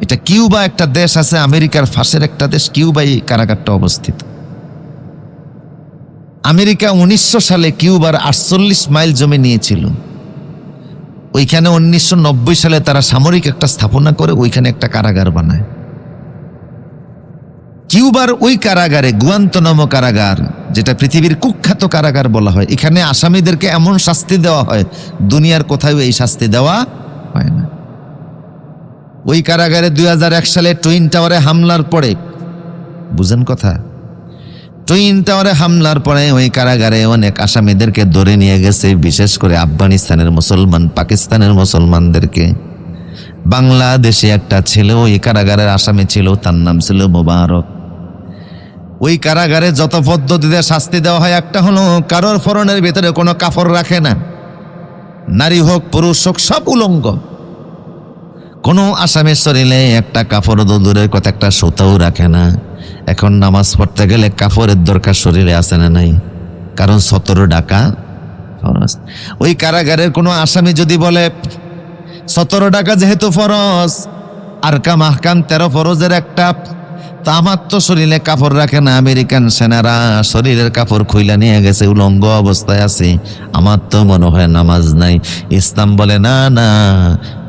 এটা কিউবা একটা দেশ আছে, আমেরিকার পাশের একটা দেশ কিউবা, এই কারাগারটা অবস্থিত। আমেরিকা 1900 সালে কিউবার 48 মাইল জমি নিয়েছিল। ওইখানে 1990 সালে তারা সামরিক একটা স্থাপনা করে ওইখানে একটা কারাগার বানায়। কিউবার ওই কারাগারে, গুয়ান্তনামো কারাগার, যেটা পৃথিবীর কুখ্যাত কারাগার বলা হয়, এখানে আসামিদেরকে এমন শাস্তি দেওয়া হয়, দুনিয়ার কোথাও এই শাস্তি দেওয়া হয় না। ওই কারাগারে 2001 সালে টুইন টাওয়ারে হামলার পরে, বুঝেন কথা, টুইন টাওয়ারে হামলার পরে ওই কারাগারে অনেক আসামিদেরকে ধরে নিয়ে গেছে, বিশেষ করে আফগানিস্তানের মুসলমান, পাকিস্তানের মুসলমানদেরকে। বাংলাদেশে একটা ছিল ওই কারাগারের আসামি ছিল, তার নাম ছিল মোবারক। ওই কারাগারে যত পদ্ধতিতে শাস্তি দেওয়া হয়, একটা হলো কারোর ফরনের ভিতরে কোনো কাপড় রাখে না, নারী হোক পুরুষ হোক সব উলঙ্গ। কোনো আসামির শরীরে একটা কাপড় দূরের কথা একটা সুতাও রাখে না। এখন নামাজ পড়তে গেলে কাপড়ের দরকার শরীরে আছে না নাই? কারণ 17 ডাকা ফরজ। ওই কারাগারের কোনো আসামি যদি বলে 17 ডাকা যেহেতু ফরজ, আরকাম আহকাম 13 ফরজের একটা, তা আমার তো শরীরে কাপড় রাখে না, আমেরিকান সেনারা শরীরের কাপড় খুইলা নিয়ে গেছে, উলঙ্গ অবস্থায় আছে, আমার তো মনে হয় নামাজ নাই। ইসলাম বলে না না,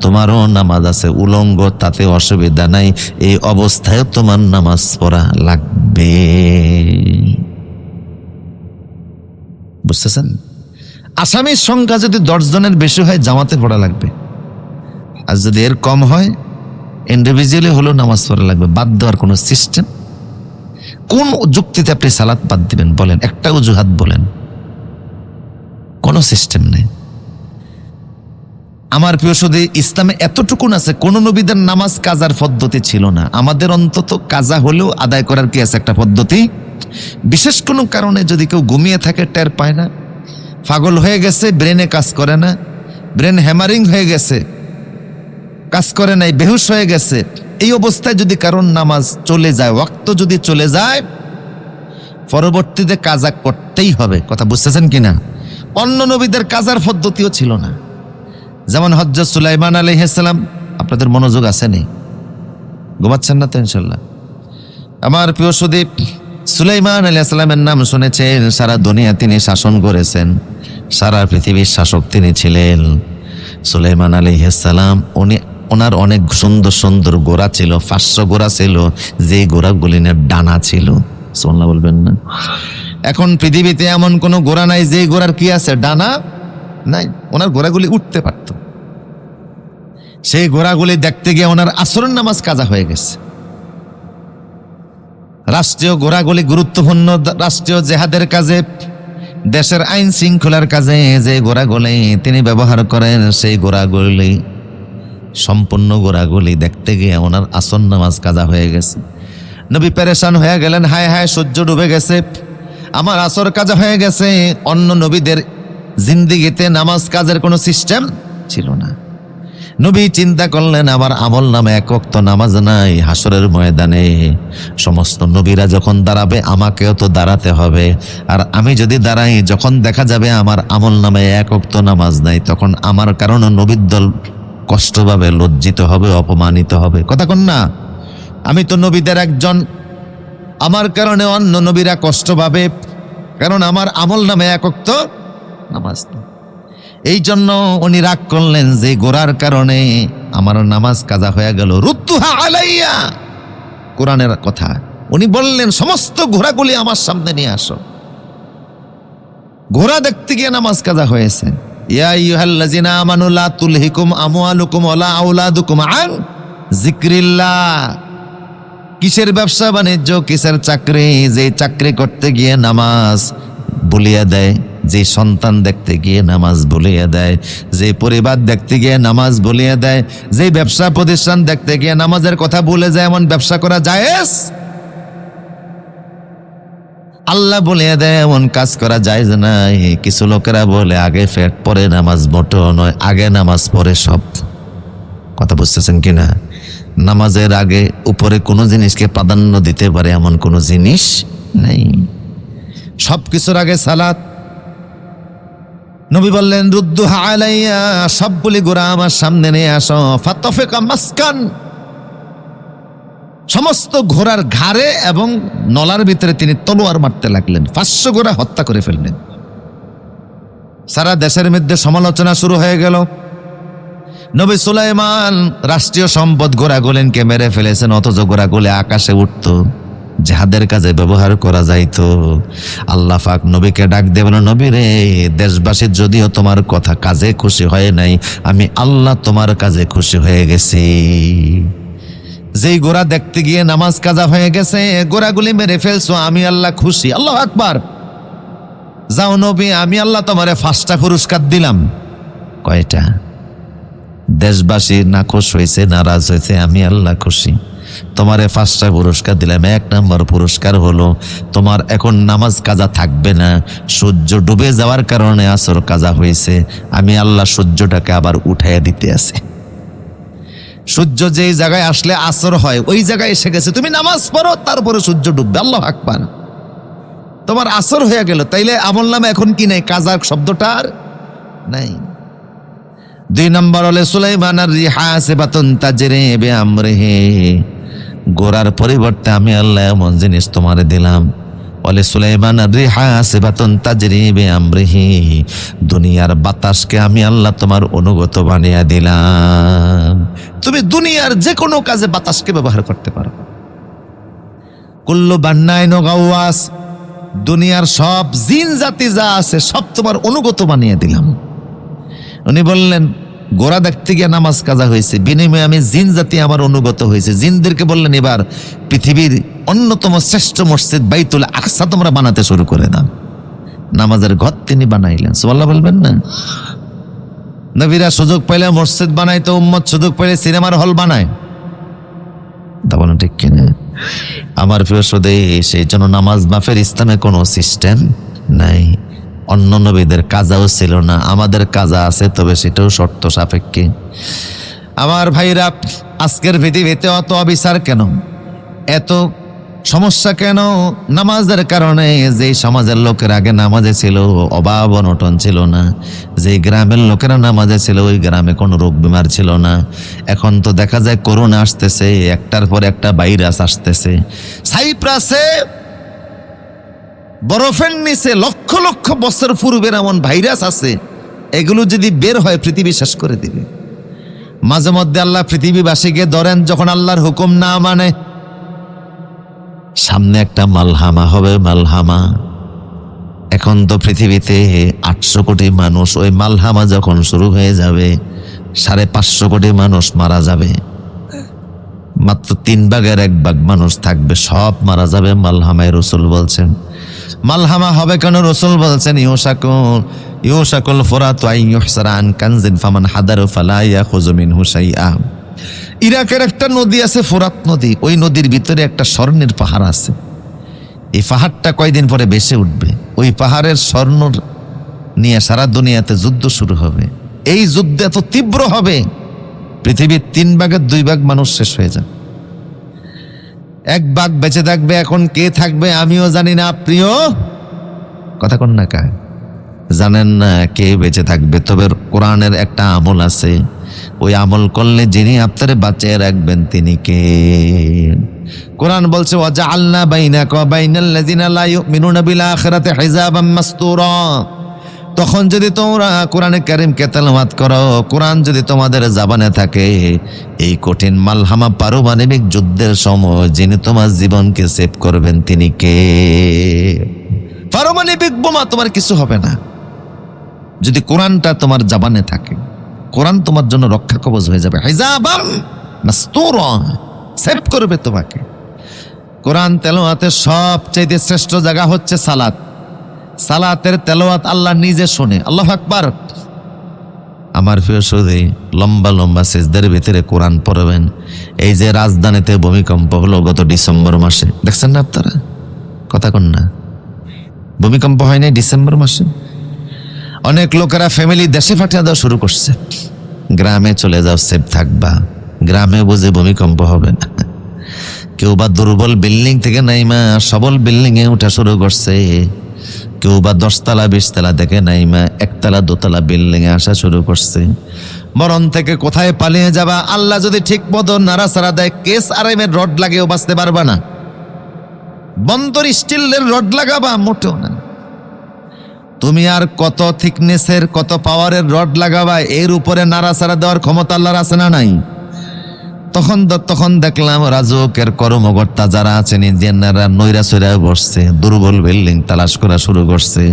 তোমারও নামাজ আছে, উলঙ্গ তাতে অসুবিধা নাই, এই অবস্থায় তোমার নামাজ পড়া লাগবে। বুঝতেছেন? আসামির সংখ্যা যদি 10 জনের বেশি হয় জামাতে পড়া লাগবে, আর যদি এর কম হয় ইন্ডিভিজুয়ালি হলেও নামাজ পড়া লাগবে। বাদ দেওয়ার কোনো সিস্টেম, কোন যুক্তিতে আপনি সালাত বাদ দিবেন বলেন? একটা অজুহাত বলেন, কোনো সিস্টেম নেই। আমার প্রিয় সুধী, ইসলামে এতটুকুন আছে, কোন নবীদের নামাজ কাজার পদ্ধতি ছিল না। আমাদের অন্তত কাজা হলেও আদায় করার কি আছে একটা পদ্ধতি। বিশেষ কোনো কারণে যদি কেউ ঘুমিয়ে থাকে, টের পায় না, পাগল হয়ে গেছে, ব্রেনে কাজ করে না, ব্রেন হ্যামারিং হয়ে গেছে, কাজ করে নাই, বেহুশ হয়ে গেছে, এই অবস্থায় যদি কারণ নামাজ চলে যায়, ওয়াক্ত যদি চলে যায়, পরবর্তীতে কাজা করতেই হবে। কথা বুঝতেছেন কিনা? অন্য নবীদের কাজার পদ্ধতিও ছিল না। যেমন হযরত সুলাইমান আলাইহিস সালাম, আপনাদের মনোযোগ আছে নি? ঘুমাচ্ছেন না তো ইনশাল্লাহ? আমার প্রিয় সুদীপ, সুলাইমান আলাইহিস সালামের নাম শুনেছেন, সারা দুনিয়া তিনি শাসন করেছেন, সারা পৃথিবীর শাসক তিনি ছিলেন। সুলাইমান আলাইহিস সালাম ওনার অনেক সুন্দর সুন্দর ঘোড়া ছিল, 500 ঘোড়া ছিল, যে ঘোড়াগুলির ডানা ছিল। সুবহানাল্লাহ বলবেন না? এখন পৃথিবীতে এমন কোন ঘোড়া নাই যে ঘোড়ার কি আছে, ডানা নাই। ওনার ঘোড়াগুলি উঠতে পারত। সেই ঘোড়াগুলি দেখতে গিয়ে ওনার আসরের নামাজ কাজা হয়ে গেছে। রাষ্ট্রীয় ঘোড়াগুলি গুরুত্বপূর্ণ রাষ্ট্রীয় জেহাদের কাজে, দেশের আইন শৃঙ্খলার কাজে যে ঘোড়াগুলি তিনি ব্যবহার করেন, সেই ঘোড়াগুলি সম্পূর্ণ ঘোড়াগুলি দেখতে গিয়ে ওনার আসর নামাজ কাজা হয়ে গেছে। নবী পেরেশান হয়ে গেলেন, হায় হায় সূর্য ডুবে গেছে, আমার আসর কাজা হয়ে গেছে। অন্য নবীদের জিন্দিগিতে নামাজ কাজের কোনো সিস্টেম ছিল না। নবী চিন্তা করলেন, আমার আমল নামে এক ওয়াক্ত নামাজ নাই। হাসরের ময়দানে সমস্ত নবীরা যখন দাঁড়াবে আমাকেও তো দাঁড়াতে হবে, আর আমি যদি দাঁড়াই, যখন দেখা যাবে আমার আমল নামে এক ওয়াক্ত নামাজ নাই, তখন আমার কারণে নবীর দল কষ্ট পাবে, লজ্জিত হবে, অপমানিত হবে। কথা কন না? আমি তো নবীদের একজন, আমার কারণে অন্য নবীরা কষ্ট পাবে, কারণ আমার আমল নামে এক ওয়াক্ত নামাজ নেই। এই জন্য উনি রাগ করলেন যে গোরার কারণে আমার নামাজ কাজা হয়ে গেল। রুদ্দুহা আলাইয়া, কোরআনের কথা। উনি বললেন, সমস্ত ঘোড়াগুলি আমার সামনে নিয়ে আসো। ঘোড়া দেখতে গিয়ে নামাজ কাজা হয়েছে। ইয়া আইয়ুহাল্লাযিনা আমানু লা তুলহিকুম আমওয়ালুকুম ওয়ালা আওলাদুকুম আন যিকরিল্লাহ। কিসের ব্যবসা বাণিজ্য, কিসের চাকরি, যে চাকরি করতে গিয়ে নামাজ ভুলিয়ে দেয়, যে সন্তান দেখতে গিয়ে নামাজ ভুলিয়ে দেয়, যে পরিবার দেখতে গিয়ে নামাজ ভুলিয়ে দেয়, যে ব্যবসা প্রতিষ্ঠান দেখতে গিয়ে নামাজের কথা ভুলে যায়, এমন ব্যবসা করা জায়েজ? আল্লাহ বলিয়ে দেয় এমন কাজ করা জায়েজ নাই। কিছু লোকেরা বলে আগে ফেট পরে নামাজ, মোটেও নয়, আগে নামাজ পরে সব। কথা বুঝতেছেন কিনা? নামাজের আগে উপরে কোনো জিনিসকে প্রাধান্য দিতে পারে এমন কোনো জিনিস নেই। সব কিছুর আগে সালাত। নবী বললেন, রুদ্দুহা আলাইয়া, সবগুলি ঘোড়া আমার সামনে নিয়ে আসো। ফাতফিকা মাসকান, সমস্ত ঘোড়ার ঘাড়ে এবং নলার ভিতরে তিনি তলোয়ার মারতে লাগলেন। 500 ঘোড়া হত্যা করে ফেললেন। সারা দেশের মধ্যে সমালোচনা শুরু হয়ে গেল। নবী সুলাইমান রাষ্ট্রীয় সম্পদ ঘোড়াগুলিকে মেরে ফেলেছেন, অথচ ঘোড়াগুলি আকাশে উঠত, জিহাদের কাজে ব্যবহার করা যাইতো। আল্লাহ পাক নবীকে ডাক দিয়ে বলেন, নবী রে, দেশবাসী যদিও তোমার কথা কাজে খুশি হয় নাই, আমি আল্লাহ তোমার কাজে খুশি হয়ে গেছি। যেই ঘোড়া দেখতে গিয়ে নামাজ কাজা হয়ে গেছে, ঘোড়াগুলি মেরে ফেলছো, আমি আল্লাহ খুশি। আল্লাহু আকবার। যাও নবী, আমি আল্লাহ তোমারে 5টা পুরস্কার দিলাম। কয়টা? দেশবাসী নাখুশ হয়েছে, নারাজ হয়েছে, আমি আল্লাহ খুশি। তোমারে 5টা পুরস্কার দিলাম। 1 নম্বর পুরস্কার হলো, তোমার এখন নামাজ কাজা থাকবে না। সূর্য ডুবে যাওয়ার কারণে আসর কাজা হয়েছে, আমি আল্লাহ সূর্যটাকে আবার উঠাইয়া দিতে আছে। সূর্য যেই জায়গায় আসলে আসর হয়, ওই জায়গায় এসে গেছে, তুমি নামাজ পড়ো, তারপরে সূর্য ডুববে। আল্লাহু আকবার। তোমার আসর হয়ে গেল। তাইলে আমল নামে এখন কি নাই? কাজার শব্দটা আর নাই। 2 নম্বর হলে সুলাইমানার রিহা হাসিবাতুন তাজরি বিআমরিহি, গোরার পরিবর্তে আমি আল্লাহ এমন জিনিস তোমারে দিলাম। বলে সুলাইমানার রিহা হাসিবাতুন তাজরি বিআমরিহি, দুনিয়ার বাতাসকে আমি আল্লাহ তোমার অনুগত বানিয়ে দিলাম। তুমি দুনিয়ার যে কোনো কাজে বাতাসকে ব্যবহার করতে পারো। কুল্লু বান্নাইন গাওয়াস, দুনিয়ার সব জিন জাতি যা আছে সব তোমার অনুগত বানিয়ে দিলাম। উনি বললেন, গোরা দেখতে গিয়ে নামাজ কাজা হয়েছে, বিনিময়ে আমি জিন জাতি আমার অনুগত হয়েছে। জিনদেরকে বললেন, এবার পৃথিবীর অন্যতম শ্রেষ্ঠ মসজিদ বাইতুল আকসা তোমরা বানাতে শুরু করে দাও। নামাজের ঘর তিনি বানাইলেন। সুবহানাল্লাহ বলবেন না? নবীরা সুযোগ পাইলে মসজিদ বানাইতো, উম্মত সুযোগ পাইলে সিনেমার হল বানায়। তা বলেন ঠিক কিনা? আমার প্রিয় সদয়, সেই জন্য নামাজ মাফের ইসলামে কোনো সিস্টেম নাই। অন্য নবীদের কাজাও ছিল না, আমাদের কাজা আছে, তবে সেটাও শর্ত সাপেক্ষে। আমার ভাইরা, আজকের পৃথিবীতে অত অবিচার কেন, এত সমস্যা কেন? নামাজের কারণে। যেই সমাজের লোকের আগে নামাজে ছিল, অভাব অনটন ছিল না। যেই গ্রামের লোকেরা নামাজে ছিল, ওই গ্রামে কোনো রোগ বিমার ছিল না। এখন তো দেখা যায় করোনা আসতেছে, একটার পর একটা ভাইরাস আসতেছে। সাইপ্রাসে বরফের নিচে লক্ষ লক্ষ বছর পূর্বের এমন ভাইরাস আছে, এগুলো যদি বের হয় পৃথিবী শেষ করে দিবে। মাঝে মধ্যে আল্লাহ পৃথিবীবাসীকে ধরেন, যখন আল্লাহর হুকুম না মানে। সামনে একটা মালহামা হবে, মালহামা। এখন তো পৃথিবীতে 800 কোটি মানুষ, ওই মালহামা যখন শুরু হয়ে যাবে, 550 কোটি মানুষ মারা যাবে। মাত্র 3 ভাগের 1 ভাগ মানুষ থাকবে, সব মারা যাবে মালহামায়। রাসূল বলছেন, মালহামা হবে কেন? রাসূল বলছেন ইউশাকুল ফুরাতু আন ইউহসারা আন কানজিন ফামান হাদারু ফালা ইয়াখুযু মিনহু শাইআ। ইরাকের একটা নদী আছে ফুরাত নদী, ওই নদীর ভিতরে একটা স্বর্ণের পাহাড় আছে। এই পাহাড়টা কয়দিন পরে ভেসে উঠবে, ওই পাহাড়ের স্বর্ণ নিয়ে সারা দুনিয়াতে যুদ্ধ শুরু হবে। এই যুদ্ধ এত তীব্র হবে, পৃথিবীর 3 ভাগের 2 ভাগ মানুষ শেষ হয়ে যাবে, 1 ভাগ বেঁচে থাকবে। এখন কে থাকবে আমিও জানি না, প্রিয় কথা কন না কা জানেন না কে বেঁচে থাকবে। তবে কোরআনের একটা আমল আছে, ওই আমল করলে যিনি আপনারে বাঁচিয়ে রাখবেন তিনি কে? কোরআন বলছে ওয়াজআলনা বাইনাকা ওয়া বাইনাল লাযিনা লা ইউমিনুনা বিল আখিরাতি হিজাবাম মাসতুরা। তখন যদি তোমরা কোরআনে কারীমকে তেলাওয়াত করো, কোরআন যদি তোমাদের জবানে থাকে, এই কঠিন মালহামা পারমাণবিক যুদ্ধের সময় যিনি তোমার জীবনকে সেভ করবেন তিনি কে? পারমাণবিক বোমা তোমার কিছু হবে না যদি কোরআনটা তোমার জবানে থাকে। কোরআন তোমার জন্য রক্ষা কবচ হয়ে যাবে, হিজাবাম মাসতুরা, সেভ করবে তোমাকে। কোরআন তেলাওয়াতের সবচেয়ে শ্রেষ্ঠ জায়গা হচ্ছে সালাত। সালাতের তেলাওয়াত আল্লাহ নিজে শুনে। আল্লাহু আকবার। আমার প্রিয় সুধী, লম্বা লম্বা সিজদার ভিতরে কোরআন পড়বেন। এই যে রাজধানীতে ভূমিকম্প হলো গত ডিসেম্বর মাসে, দেখছেন না আপনারা? কথা কন না, ভূমিকম্প হয় নাই ডিসেম্বর মাসে? অনেক লোকেরা ফ্যামিলি দেশে পাঠিয়ে দেওয়া শুরু করছে, গ্রামে চলে যাও, সেফ থাকবা। গ্রামে বুঝে ভূমিকম্প হবে না। কেউ বা দুর্বল বিল্ডিং থেকে নাইমা সবল বিল্ডিং এ উঠা শুরু করছে, কেউ বা 10 তলা 20 তলা থেকে নাইমা 1 তলা 2 তলা বিল্ডিং এ আসা শুরু করছে। মরণ থেকে কোথায় পালিয়ে যাবা? আল্লাহ যদি ঠিক মতো নাড়াচাড়া দেয়, কেস আরাইমের রড লাগেও বাঁচতে পারবা না। বন্দর স্টিলের রড লাগাবা, মোটেও না। তুমি আর কত থিকনেসের কত পাওয়ারের রড লাগাবা, এর উপরে নাড়াচাড়া দেওয়ার ক্ষমতা আল্লাহর আছে না নাই? তখন দেখলাম রাজুকের কর্মকর্তা যারা আছেন ইঞ্জিনিয়াররা নৈরা সৈরা বসছে, দুর্বল বিল্ডিং তালাশ করা শুরু করছে।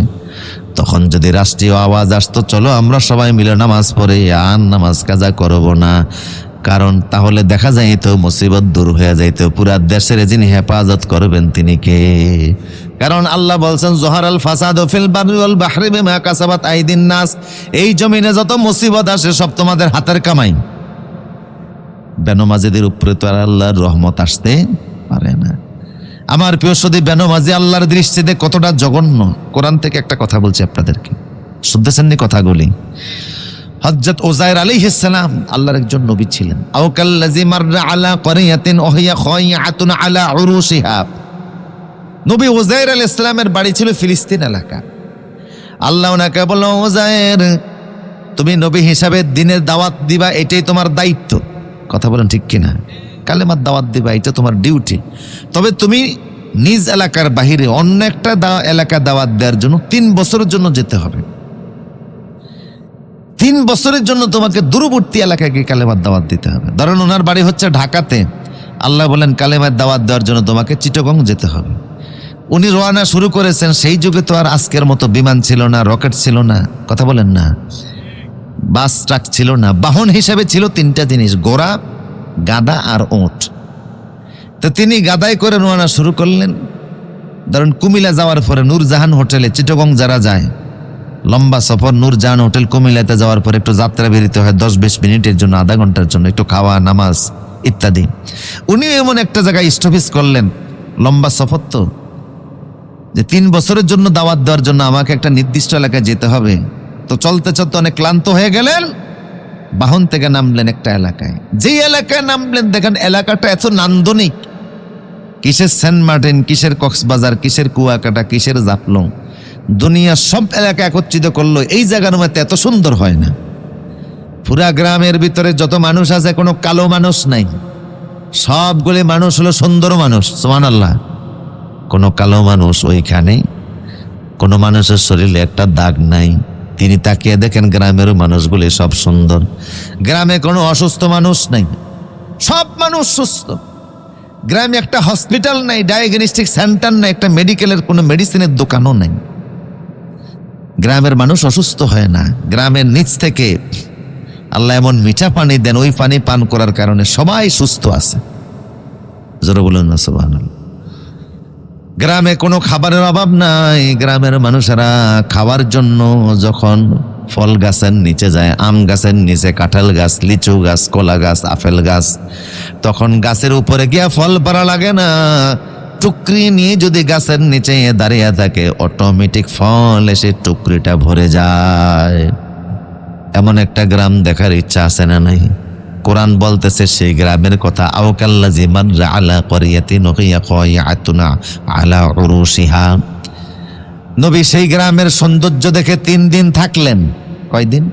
তখন যদি রাষ্ট্রীয় আওয়াজ আসতো, চলো আমরা সবাই মিলে নামাজ পড়ে, আর নামাজ কাজা করব না, কারণ তাহলে দেখা যাইত মুসিবত দূর হয়ে যাইত। পুরা দেশের যিনি হেফাজত করবেন তিনি কে? কারণ আল্লাহ বলছেন জোহারাল ফাসাদু ফিল বাররি ওয়াল বাহরি বিমা কাসাবাত আইদিন নাস। এই জমিনে যত মুসিবত আসে সব তোমাদের হাতের কামাই। বেনমাজিদের উপরে তো আর আল্লাহর রহমত আসতে পারে না। আমার প্রিয় সুধী, বেনমাজি আল্লাহর দৃষ্টিতে কতটা জঘন্য। কোরআন থেকে একটা কথা বলছি আপনাদেরকে, শুনতেছেন নি কথাগুলি? হযরত উযায়ের আলাইহিস সালাম আল্লাহর একজন নবী ছিলেন। আও কাল্লাযী মাররা আলা ক্বরিয়াতিন ওয়া হিয়া খায়িআতুন আলা উরুশিহা। নবী উযায়ের আলাইহিস সালামের বাড়ি ছিল ফিলিস্তিন এলাকা। আল্লাহ ওনাকে বলল, উযায়ের তুমি নবী হিসাবে দিনের দাওয়াত দিবা, এটাই তোমার দায়িত্ব। কথা বলেন ঠিক কিনা? কালেমার দাওয়াত দিবা, এটা তোমার ডিউটি। তবে তুমি নিজ এলাকার বাহিরে অন্য একটা এলাকা দাওয়াত দেওয়ার জন্য 3 বছরের জন্য যেতে হবে। 3 বছরের জন্য তোমাকে দূরবর্তী এলাকায় গিয়ে কালেমার দাওয়াত দিতে হবে। ধরেন ওনার বাড়ি হচ্ছে ঢাকাতে, আল্লাহ বলেন কালেমার দাওয়াত দেওয়ার জন্য তোমাকে চিটাগং যেতে হবে। উনি রওনা শুরু করেছেন, সেই যুগে তো আর আজকের মতো বিমান ছিল না, রকেট ছিল না, কথা বলেন না, বাস ট্রাক ছিল না। বাহন হিসাবে ছিল 3টা জিনিস, ঘোড়া, গাধা আর উট। তো তিনি গাধায় করে রওনা শুরু করলেন। ধরুন কুমিল্লা যাওয়ার পরে নূরজাহান হোটেলে, চিটাগং যারা যায় লম্বা সফর, নূরজাহান হোটেল কুমিল্লাতে যাওয়ার পরে একটু যাত্রা বেরিতে হয় 10-20 মিনিটের জন্য, আধা ঘন্টার জন্য, একটু খাওয়া নামাজ ইত্যাদি। উনি এমন একটা জায়গায় স্টপেজ করলেন, লম্বা সফর তো, যে 3 বছরের জন্য দাওয়াত দেওয়ার জন্য আমাকে একটা নির্দিষ্ট এলাকায় যেতে হবে। তো চলতে চলতে অনেক ক্লান্ত হয়ে গেলেন, বাহন থেকে নামলেন একটা এলাকায়। যেই এলাকায় নামলেন দেখেন এলাকাটা এত নান্দনিক, কিসের সেন্ট মার্টিন, কিসের কক্সবাজার, কিসের কুয়াকাটা, কিসের জাফলং, দুনিয়ার সব এলাকা একত্রিত করলো। এই জায়গার মধ্যে এত সুন্দর হয় না। পুরা গ্রামের ভিতরে যত মানুষ আছে কোনো কালো মানুষ নাই, সবগুলি মানুষ হলো সুন্দর মানুষ। সুবহানাল্লাহ। কোনো কালো মানুষ ওইখানে, কোনো মানুষের শরীরে একটা দাগ নাই। তিনি তাকিয়ে দেখেন গ্রামের মানুষগুলি সব সুন্দর, গ্রামে কোনো অসুস্থ মানুষ নাই, সব মানুষ সুস্থ। গ্রামে একটা হসপিটাল নাই, ডায়াগনস্টিক সেন্টার নাই, একটা মেডিকেলের কোনো মেডিসিনের দোকানও নাই। গ্রামের মানুষ অসুস্থ হয় না। গ্রামের নিচ থেকে আল্লাহ এমন মিঠা পানি দেন, ওই পানি পান করার কারণে সবাই সুস্থ আছে। জোরে বলুন না সুবহানাল্লাহ। গ্রামে কোনো খাবারের অভাব নাই। গ্রামের মানুষেরা খাওয়ার জন্য যখন ফল গাছের নিচে যায়, আম গাছের নিচে, কাঁঠাল গাছ, লিচু গাছ, কলা গাছ, আপেল গাছ, তখন গাছের উপরে গিয়া ফল পাড়া লাগে না। টুকরি নিয়ে যদি গাছের নিচে দাঁড়িয়ে থাকে, অটোমেটিক ফল এসে টুকরিটা ভরে যায়। এমন একটা গ্রাম দেখার ইচ্ছা আছে না নাই? কোরআন বলতেছে সেই গ্রামের কথা, আওকাল্লাযী মাররা আলা ক্বরিয়াতিন ওয়া ক্বায়াতুনা আলা উরুশিহা। নবী সেই গ্রামের সৌন্দর্য দেখে 3 দিন থাকলেন। কয়দিন?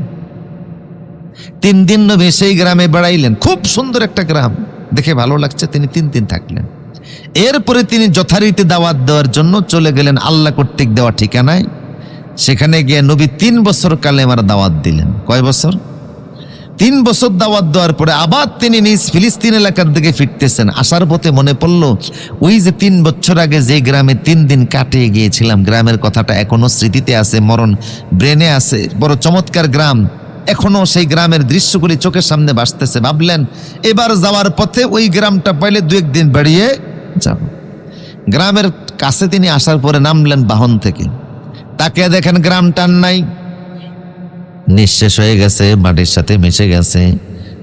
3 দিন নবী সেই গ্রামে বেড়াইলেন। খুব সুন্দর একটা গ্রাম, দেখে ভালো লাগছে, তিনি 3 দিন থাকলেন। এরপরে তিনি যথারীতি দাওয়াত দেওয়ার জন্য চলে গেলেন আল্লাহ কর্তৃক দেওয়া ঠিকানায়। সেখানে গিয়ে নবী 3 বছর কালেমার দাওয়াত দিলেন। কয় বছর? 3 বছর দাওয়াত দেওয়ার পরে আবার তিনি নিজ ফিলিস্তিন এলাকার দিকে ফিরতেছেন। আসার পথে মনে পড়লো, ওই যে 3 বছর আগে যে গ্রামে 3 দিন কাটিয়ে গিয়েছিলাম, গ্রামের কথাটা এখনো স্মৃতিতে আছে, মরণ ব্রেনে আছে। বড় চমৎকার গ্রাম, এখনো সেই গ্রামের দৃশ্যগুলি চোখের সামনে ভাসতেছে। ভাবলেন এবার যাওয়ার পথে ওই গ্রামটা পাইলে 2-1 দিন বেড়িয়ে যাব। গ্রামের কাছে তিনি আসার পরে নামলেন বাহন থেকে, তাকে দেখেন গ্রামটার নাই, নিঃশেষ হয়ে গেছে, মাটির সাথে মিশে গেছে।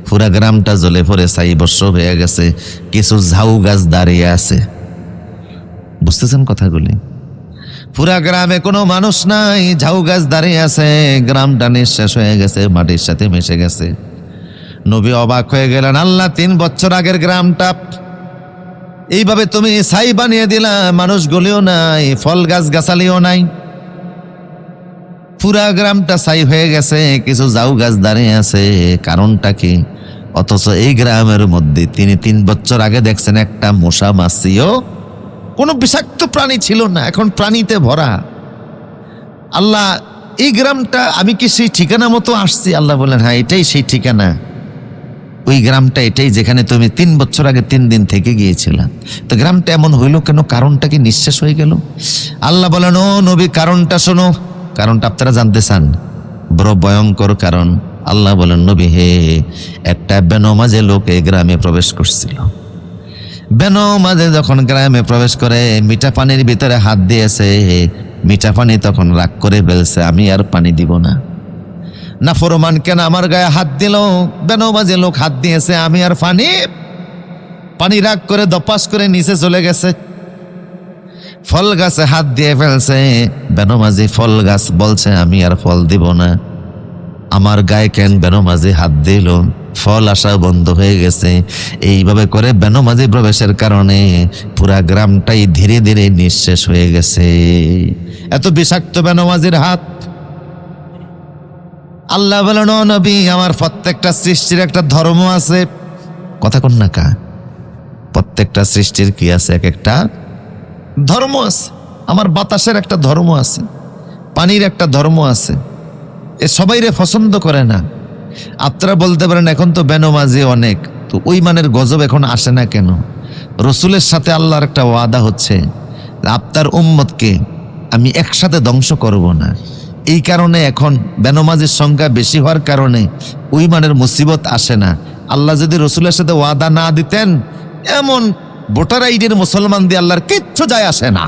পুরা গ্রামটা জ্বলে পড়ে ছাই বর্ষ হয়ে গেছে। কিছু ঝাউ গাছ দাঁড়িয়ে আছে। বুঝতেছেন কথাগুলি? পুরা গ্রামে কোনো মানুষ নাই, ঝাউ গাছ দাঁড়িয়ে আছে। গ্রামটা নিঃশেষ হয়ে গেছে, মাটির সাথে মিশে গেছে। নবী অবাক হয়ে গেলেন, আল্লাহ 3 বছর আগের গ্রামটা এইভাবে তুমি ছাই বানিয়ে দিলা, মানুষগুলিও নাই, ফল গাছ গাছালিও নাই, পুরা গ্রামটা ছাই হয়ে গেছে, কিছু ঝাউ গাছ দাঁড়িয়ে আছে, কারণটা কি? অথচ এই গ্রামের মধ্যে তিনি 3 বছর আগে দেখছেন একটা মশা মাছিও, কোনো বিষাক্ত প্রাণী ছিল না, এখন প্রাণীতে ভরা। আল্লাহ, এই গ্রামটা আমি কি সেই ঠিকানা মতো আসছি? আল্লাহ বলেন, হ্যাঁ এটাই সেই ঠিকানা, ওই গ্রামটা এটাই যেখানে তুমি 3 বছর আগে 3 দিন থেকে গিয়েছিলাম। তো গ্রামটা এমন হইল কেন? কারণটা কি নিঃশেষ হয়ে গেল? আল্লাহ বলেন, ও নবী কারণটা শোনো। কারণটা আপনারা জানতে চান? বড় ভয়ঙ্কর কারণ। আল্লাহ বলেন, নবী হে, একটা বেনমাজে লোক এই গ্রামে প্রবেশ করছিল। বেনমাজে যখন গ্রামে প্রবেশ করে মিঠা পানির ভিতরে হাত দিয়েছে, মিঠা পানি তখন রাগ করে ফেলছে, আমি আর পানি দিব না। নাফরমান কেন আমার গায়ে হাত দিল? বেনমাজে লোক হাত দিয়েছে, আমি আর পানি রাগ করে দপাস করে নিচে চলে গেছে। ফল গাছে হাত দিয়ে ফেলছে, বেনমাজি ফল গাছ বলছে আমি আর ফল দিব না। আমার গায়ে কেন বেনমাজি হাত দিল? ফল আসা বন্ধ হয়ে গেছে। এইভাবে করে বেনমাজি প্রবেশের কারণে পুরা গ্রামটাই ধীরে ধীরে নিঃশেষ হয়ে গেছে। এত বিষাক্ত বেনমাজির হাত। আল্লাহ বলেন, ও নবী, আমার প্রত্যেকটা সৃষ্টির একটা ধর্ম আছে। কথা কন না কা? প্রত্যেকটা সৃষ্টির কি আছে? এক একটা ধর্ম আছে। আমার বাতাসের একটা ধর্ম আছে, পানির একটা ধর্ম আছে। এ সবাইরে পছন্দ করে না। আপনারা বলতে পারেন এখন তো বেনমাজি অনেক, তো ওই মানের গজব এখন আসে না কেন? রসুলের সাথে আল্লাহর একটা ওয়াদা হচ্ছে, আপনার উম্মতকে আমি একসাথে ধ্বংস করব না। এই কারণে এখন বেনমাজির সংখ্যা বেশি হওয়ার কারণে ওই মানের মুসিবত আসে না। আল্লাহ যদি রসুলের সাথে ওয়াদা না দিতেন, এমন ভোটার আইডির মুসলমান দিয়ে আল্লাহর কিচ্ছু যায় আসে না।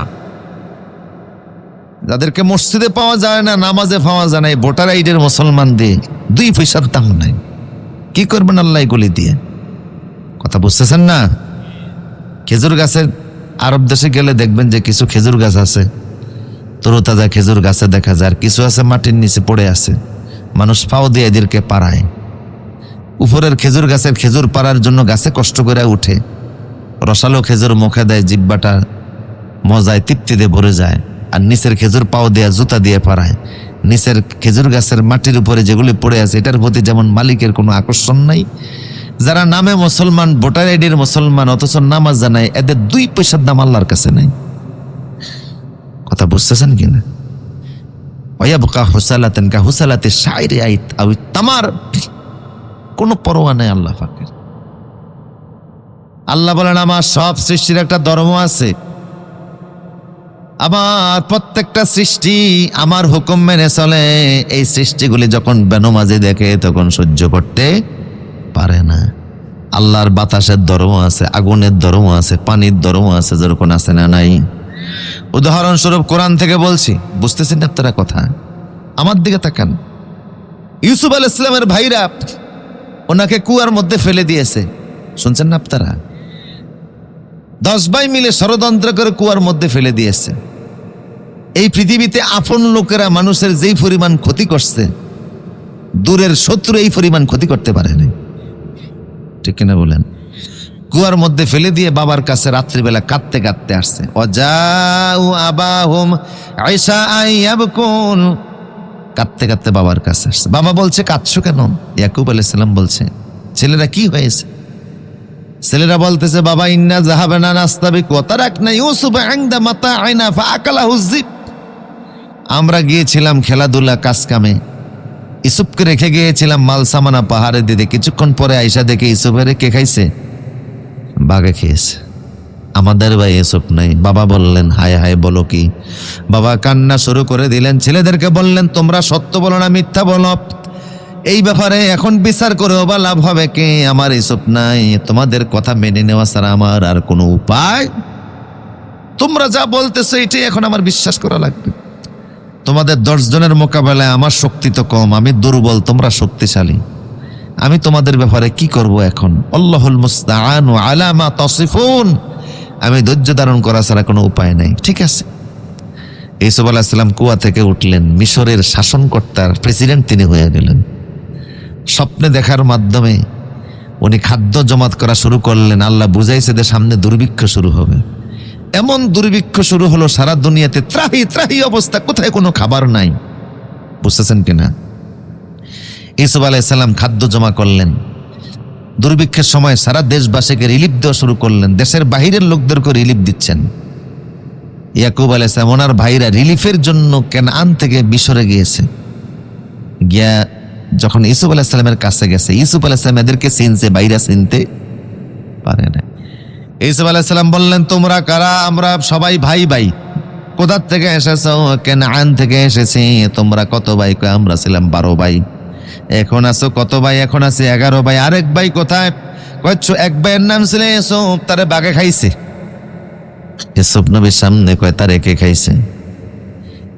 যাদেরকে মসজিদে পাওয়া যায় না, নামাজে পাওয়া যায় না, এই ভোটার আইডির মুসলমান দিয়ে 2 পয়সার দাম নাই। কি করবেন আল্লাহ এগুলি দিয়ে? কথা বুঝতেছেন না? খেজুর গাছের, আরব দেশে গেলে দেখবেন যে কিছু খেজুর গাছ আছে, তরুতাজা খেজুর গাছে দেখা যায়, আর কিছু আছে মাটির নিচে পড়ে আছে, মানুষ পাও দিয়ে এদেরকে পাড়ায়। উপরের খেজুর গাছের খেজুর পাড়ার জন্য গাছে কষ্ট করে উঠে, রসালো খেজুর মুখে দেয়, জিব্বাটা মজায় তৃপ্তিতে ভরে যায়, আর নিচের খেজুর পাও দিয়ে জুতা দিয়ে পাড়ায়। নিচের খেজুর গাছের মাটির উপরে যেগুলি পড়ে আছে, এটার প্রতি যেমন মালিকের কোনো আকর্ষণ নাই। যারা নামে মুসলমান, ভোটার আইডির মুসলমান, অথচ নামাজ জানায়, এদের 2 পয়সার দাম আল্লাহর কাছে নাই। কথা বুঝতেছেন কিনা? ওয়ায়াবকা হুসালাতান কা হুসালাতি শাইরি আইত আও তামার, কোনো পরোয়া নাই আল্লাহ পাকের। আল্লাহ বলেন, আমার সব সৃষ্টির একটা ধর্ম আছে। আমার প্রত্যেকটা সৃষ্টি আমার হুকুম মেনে চলে। এই সৃষ্টিগুলি যখন বেনমাজি দেখে তখন সহ্য করতে পারে না। আল্লাহর বাতাসের ধর্ম আছে, আগুনের ধর্ম আছে, পানির ধর্ম আছে, যেরকম আছে না নাই? উদাহরণস্বরূপ কোরআন থেকে বলছি, বুঝতেছেন না আপনারা কথা? আমার দিকে তাকান। ইউসুফ আলাইহিস সালামের ভাইরা ওনাকে কুয়ার মধ্যে ফেলে দিয়েছে, শুনছেন না আপনারা? 10 ভাই মিলে ষড়যন্ত্র করে কুয়ার মধ্যে ফেলে দিয়েছে। এই পৃথিবীতে আপন লোকেরা মানুষের যেই পরিমাণ ক্ষতি করছে, দূরের শত্রু এই পরিমাণ ক্ষতি করতে পারে না, ঠিক কিনা বলেন? কুয়ার মধ্যে ফেলে দিয়ে বাবার কাছে রাত্রিবেলা কাঁদতে কাঁদতে আসছে। অজাউ আবাহুম আইশাআন ইয়াবকুন, কাঁদতে কাঁদতে বাবার কাছে আসছে। বাবা বলছে, কাঁদছো কেন? ইয়াকুব আলাইহিস সালাম বলছে, ছেলেরা কি হয়েছে? ছেলেরা বলতেছে, বাবা ইন্না যাহাবানা নাস্তাবিকু ওয়া তারাকনা ইউসুফা ইনদা মাতাআইনা ফাআকালাহু যিব। আমরা গিয়েছিলাম খেলাধুলা কাজ কামে, ইউসুফকে রেখে গিয়েছিলাম মাল সামানা পাহাড়ে দিতে। কিছুক্ষণ পরে আইসা দেখে ইউসুফের কে খাইছে? বাঘে খেয়েছে। আমাদের ভাই ইউসুফ নাই। বাবা বললেন, হায় হায় বলো কি? বাবা কান্না শুরু করে দিলেন। ছেলেদেরকে বললেন, তোমরা সত্য বলো না মিথ্যা বলো? এই ব্যাপারে এখন বিচার করেও বা লাভ হবে কি? আমার ইউসুফ নাই, তোমাদের কথা মেনে নেওয়া ছাড়া আমার আর কোনো উপায়। তোমরা যা বলতেছো এটাই এখন আমার বিশ্বাস করা লাগবে। তোমাদের 10 জনের মোকাবেলায় আমার শক্তি তো কম, আমি দুর্বল, তোমরা শক্তিশালী। আমি তোমাদের ব্যাপারে কি করব এখন? আল্লাহুল মুস্তাআন আলা মা তাসিফুন। আমি ধৈর্য ধারণ করা ছাড়া কোনো উপায় নাই। ঠিক আছে। ইউসুফ আলাইহিস সালাম কুয়া থেকে উঠলেন, মিশরের শাসনকর্তার প্রেসিডেন্ট তিনি হয়ে গেলেন। স্বপ্নে দেখার মাধ্যমে উনি খাদ্য জমাত করা শুরু করলেন। আল্লাহ বুঝাইছে যে সামনে দুর্ভিক্ষ শুরু হবে। এমন দুর্ভিক্ষ শুরু হলো, সারা দুনিয়াতে ত্রাহি ত্রাহি অবস্থা, কোথায় কোনো খাবার নাই। বুঝতেছেন কিনা? ইউসুফ আলাইহিস সালাম খাদ্য জমা করলেন। দুর্ভিক্ষের সময় সারা দেশবাসীকে রিলিফ দেওয়া শুরু করলেন। দেশের বাহিরের লোকদেরকে রিলিফ দিচ্ছেন। ইয়াকুব আলাইহিস সালাম ওনার ভাইরা রিলিফের জন্য কানান থেকে মিশরে গিয়েছে। গিয়া যখন ইউসুফ আলাইহিস সালামের কাছে গেছে, ইউসুফ আলাইহিস সালাম এদেরকে চিনছে, বাইরা চিনতে পারে না। ইউসুফ আলাইহিস সালাম বললেন, তোমরা কারা? আমরা সবাই ভাই ভাই। কোথা থেকে এসেছো? কানান থেকে এসেছি। তোমরা কত ভাই? আমরা ছিলাম 12 ভাই। এখন আছো কত ভাই? এখন আছে 11 ভাই। আরেক ভাই কোথায়? কয়েছ এক ভাইয়ের নাম ছিল ইউসুফ, তারে বাঘে খাইছে। ইউসুফ নবীর সামনে কয় তারে কে খাইছে?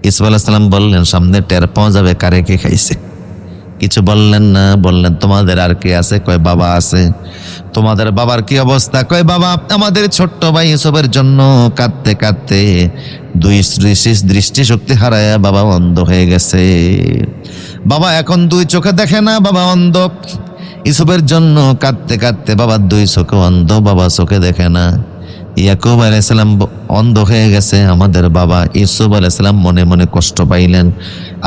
ইউসুফ আলাইহিস সালাম বললেন, সামনে টের পাওয়া যাবে কারে কে খাইছে। কিছু বললেন না। বললেন, তোমাদের আর কে আছে? কয় বাবা আছে। তোমাদের বাবার কি অবস্থা? কয় বাবা আমাদের ছোট্ট ভাই ইউসুফের জন্য কাঁদতে কাঁদতে দৃষ্টিশক্তি হারায় বাবা অন্ধ হয়ে গেছে। বাবা এখন 2 চোখে দেখে না, বাবা অন্ধ। ইউসুফের জন্য কাঁদতে কাঁদতে বাবার 2 চোখে অন্ধ, বাবা চোখে দেখে না। ইয়াকুব আলাইহিস সালাম অন্ধ হয়ে গেছে আমাদের বাবা। ইউসুফ আলাইহিস সালাম মনে মনে কষ্ট পাইলেন,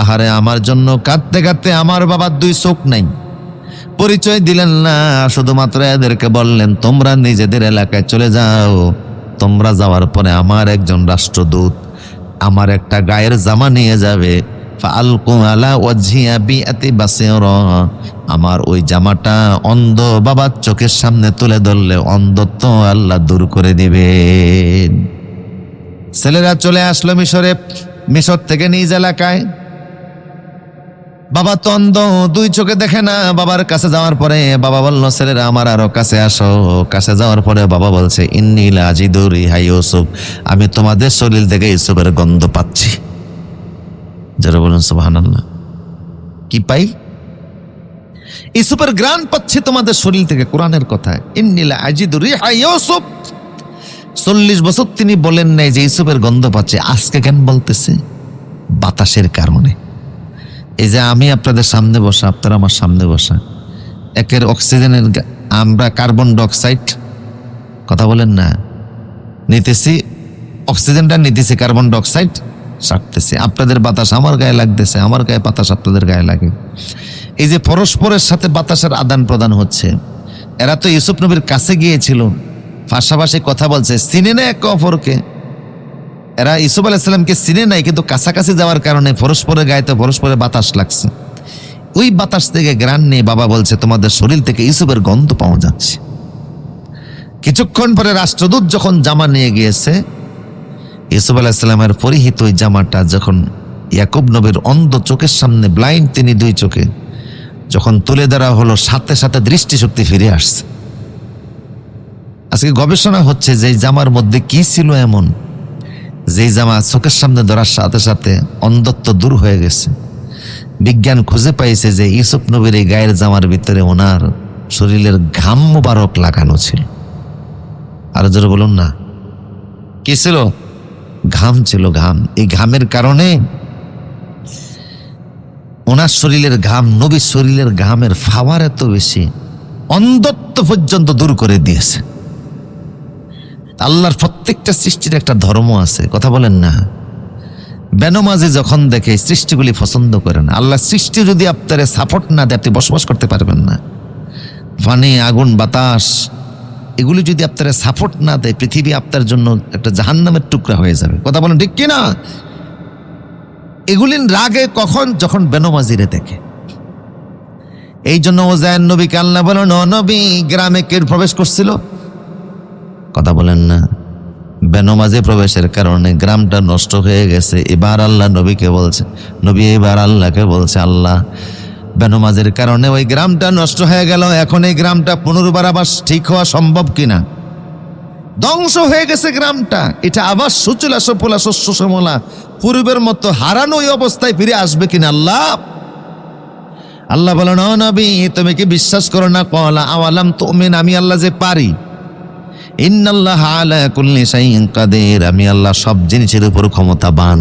আহারে আমার জন্য কাঁদতে কাঁদতে আমার বাবার 2 চোখ নাই। পরিচয় দিলেন না, শুধুমাত্র এদেরকে বললেন, তোমরা নিজেদের এলাকায় চলে যাও। তোমরা যাওয়ার পরে আমার একজন রাষ্ট্রদূত আমার একটা গায়ের জামা নিয়ে যাবে। ফাআলকু আলা ওয়াজহিয়া বিআতি বাসিরা। আমার ওই জামাটা অন্ধ বাবার চোখের সামনে তুলে ধরলে অন্ধত্ব আল্লাহ দূর করে দিবেন। ছেলেরা চলে আসলো মিশরে। মিশর থেকে নিজ এলাকায়। বাবা তো অন্ধ, 2 চোখে দেখে না। বাবার কাছে যাওয়ার পরে বাবা বলল, ছেলেরা আমার আরো কাছে আসো। কাছে যাওয়ার পরে বাবা বলছে, ইন্নী লাজিদু রিহা ইউসুফ, আমি তোমাদের শরীর থেকে ইউসুফের গন্ধ পাচ্ছি। যারা বলুন সুবহানাল্লাহ। কি পাই? ইউসুফের ঘ্রাণ পাচ্ছি তোমাদের শরীর থেকে। কোরআনের কথা, ইন্নী লাজিদু রিহা ইউসুফ। 40 বছর তিনি বলেন নাই যে ইউসুফের গন্ধ পাচ্ছে। আজকে কেন বলতেছে? বাতাসের কারণে। এই যে আমি আপনাদের সামনে বসা, আপনারা আমার সামনে বসা, একের অক্সিজেনের আমরা কার্বন ডাইঅক্সাইড কথা বলেন না নিতেছি, অক্সিজেনটা নিতেছি, কার্বন ডাইঅক্সাইড ছাড়তেছি। আপনাদের বাতাস আমার গায়ে লাগতেছে, আমার গায়ে বাতাস আপনাদের গায়ে লাগে। এই যে পরস্পরের সাথে বাতাসের আদান প্রদান হচ্ছে। এরা তো ইউসুফ নবীর কাছে গিয়েছিল, পাশাপাশি কথা বলছে, চিনে না একে অপরকে। এরা ইউসুফ আলাইহিস সালামকে চিনে নাই, কিন্তু কাছাকাছি যাওয়ার কারণে পরস্পরের গায়েতে পরস্পরের বাতাস লাগছে। ওই বাতাস থেকে ঘ্রাণ নিয়ে বাবা বলছে, তোমাদের শরীর থেকে ইউসুফের গন্ধ পাওয়া যাচ্ছে। কিছুক্ষণ পরে রাষ্ট্রদূত যখন জামা নিয়ে গিয়েছে, ইউসুফ আলাইহিস সালামের পরিহিত ওই জামাটা যখন ইয়াকুব নবীর অন্ধ চোখের সামনে, ব্লাইন্ড তিনি 2 চোখে, যখন তুলে ধরা হলো, সাথে সাথে দৃষ্টিশক্তি ফিরে আসছে। আজকে গবেষণা হচ্ছে যে জামার মধ্যে কি ছিল এমন যেই জামা চোখের সামনে ধরার সাথে সাথে অন্ধত্ব দূর হয়ে গেছে। বিজ্ঞান খুঁজে পাইছে যে ইউসুফ নবীর এই গায়ের জামার ভিতরে ওনার শরীরের ঘাম মুবারক লাগানো ছিল। আর জোরে বলুন না, কি ছিল? ঘাম ছিল, ঘাম। এই ঘামের কারণে ওনার শরীরের ঘাম, নবীর শরীরের ঘামের ফাওয়ার এত বেশি, অন্ধত্ব পর্যন্ত দূর করে দিয়েছে। আল্লাহর প্রত্যেকটা সৃষ্টির একটা ধর্ম আছে, কথা বলেন না। বেনমাজি যখন দেখে সৃষ্টিগুলি পছন্দ করে না। আল্লাহ সৃষ্টি যদি আপনারে সাপোর্ট না দেয় আপনি বসবাস করতে পারবেন না। পানি, আগুন, বাতাস এগুলি যদি আপনারা সাপোর্ট না দেয়, পৃথিবী আপনার জন্য একটা জাহান্নামের টুকরা হয়ে যাবে, কথা বলেন ঠিক কিনা? এগুলির রাগে কখন? যখন বেনমাজিরে দেখে। এই জন্য ওজায়ের নবীকে আল্লাহ বলেন, ও নবী, গ্রামে কে প্রবেশ করছিল? কথা বলেন না। বেনমাজি প্রবেশের কারণে গ্রামটা নষ্ট হয়ে গেছে। এবার আল্লাহ নবীকে বলছে, নবী এবার আল্লাহকে বলছে, আল্লাহ, বেনমাজের কারণে ওই গ্রামটা নষ্ট হয়ে গেল, এখন এই গ্রামটা পুনর্বার আবার ঠিক হওয়া সম্ভব কিনা? ধ্বংস হয়ে গেছে গ্রামটা, এটা আবার সুচলা সফলা শস্য শ্যামলা পূর্বের মতো হারানো ওই অবস্থায় ফিরে আসবে কিনা? আল্লাহ আল্লাহ বলেন, ও নবী, তুমি কি বিশ্বাস করো না? ক্বালা আওয়ালাম তুমিন, আমি আল্লাহ যে পারি। ইন্নাল্লাহা আলা কুল্লি শাইইন কাদির, আমি আল্লাহ সব জিনিসের উপর ক্ষমতাবান।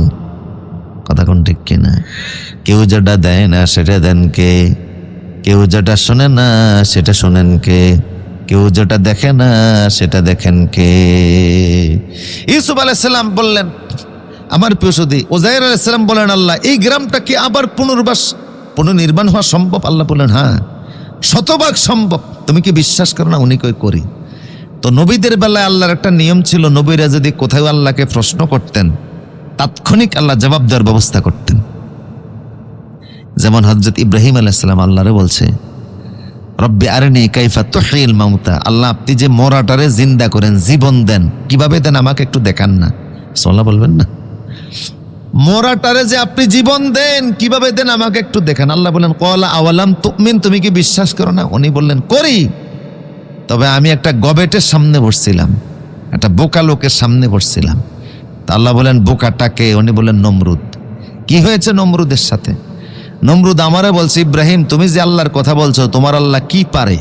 কথা কোন ঠিক কিনা? কেউ যেটা দেয় না সেটা দেন কে? কেউ যেটা শোনে না সেটা শোনেন কে? কেউ যেটা দেখে না সেটা দেখেন কে? ইউসুফ আলাইহিস সালাম বললেন, আমার প্রিয় সুধী, উযাইর আলাইহিস সালাম বলেন, আল্লাহ, এই গ্রামটা কি আবার পুনর্নির্মাণ হওয়া সম্ভব? আল্লাহ বলেন, হ্যাঁ, শতভাগ সম্ভব। তুমি কি বিশ্বাস করো না? উনি কই করি। তো নবীদের বেলায় আল্লাহর একটা নিয়ম ছিল, নবীরা যদি কোথাও আল্লাহকে প্রশ্ন করতেন তাৎক্ষণিক আল্লাহ জবাব দেওয়ার ব্যবস্থা করতেন। যেমন হযরত ইব্রাহিম আলাইহিস সালাম আল্লাহরে বলছে, রব্বি আরনি কাইফা তুহয়িল মাউতা, আল্লাহ, আপনি যে মরাটারে জিন্দা করেন, জীবন দেন, কিভাবে দেন আমাকে একটু দেখান না। সুবহানাল্লাহ বলবেন না? মরাটারে যে আপনি জীবন দেন, কিভাবে দেন আমাকে একটু দেখান। আল্লাহ বলেন, ক্বালা আওয়ালাম তুমিন, তুমি কি বিশ্বাস করো না? উনি বললেন, করি, তবে আমি একটা গবেটের সামনে বসছিলাম, একটা বোকা লোকের সামনে বসছিলাম। তা আল্লাহ বলেন, বোকাটাকে? উনি বলেন, নমরুদ। কি হয়েছে নমরুদের সাথে? নমরুদ আমারে বলছে, ইব্রাহিম, তুমি যে আল্লাহর কথা বলছো, তোমার আল্লাহ কি পারে?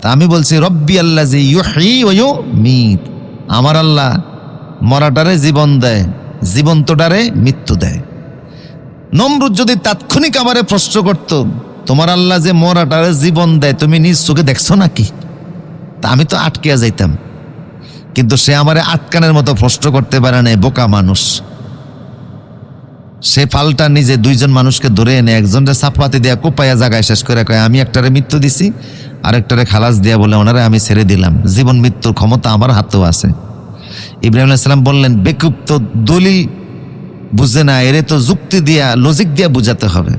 তা আমি বলছি, রব্বি আল্লাযী ইউহয়ী ওয়া ইউমীত, আমার আল্লাহ মরাটারে জীবন দেয়, জীবন্তটারে মৃত্যু দেয়। নমরুদ যদি তাৎক্ষণিক আমারে প্রশ্ন করত, তোমার আল্লাহ যে মরাটারে জীবন দেয় তুমি নিজ চোখে দেখছো নাকি, তা আমি তো আটকিয়া যাইতাম। কিন্তু সে আমারে আটকানের মতো প্রশ্ন করতে পারে না, বোকা মানুষ। সে পাল্টা নিজে দুইজন মানুষকে ধরে এনে একজনরে চাপাতি দিয়া কোপাইয়া জায়গায় শেষ করে কয়, আমি একটারে মৃত্যু দিছি, আরেকটারে খালাস দিয়া বলে ওনারে আমি ছেড়ে দিলাম, জীবন মৃত্যুর ক্ষমতা আমার হাতেও আছে। ইব্রাহিম আলাইহিস সালাম বললেন, বেকুব, তো দলিল বুঝে না, এরে তো যুক্তি দিয়া, লজিক দিয়া বুঝাতে হবে।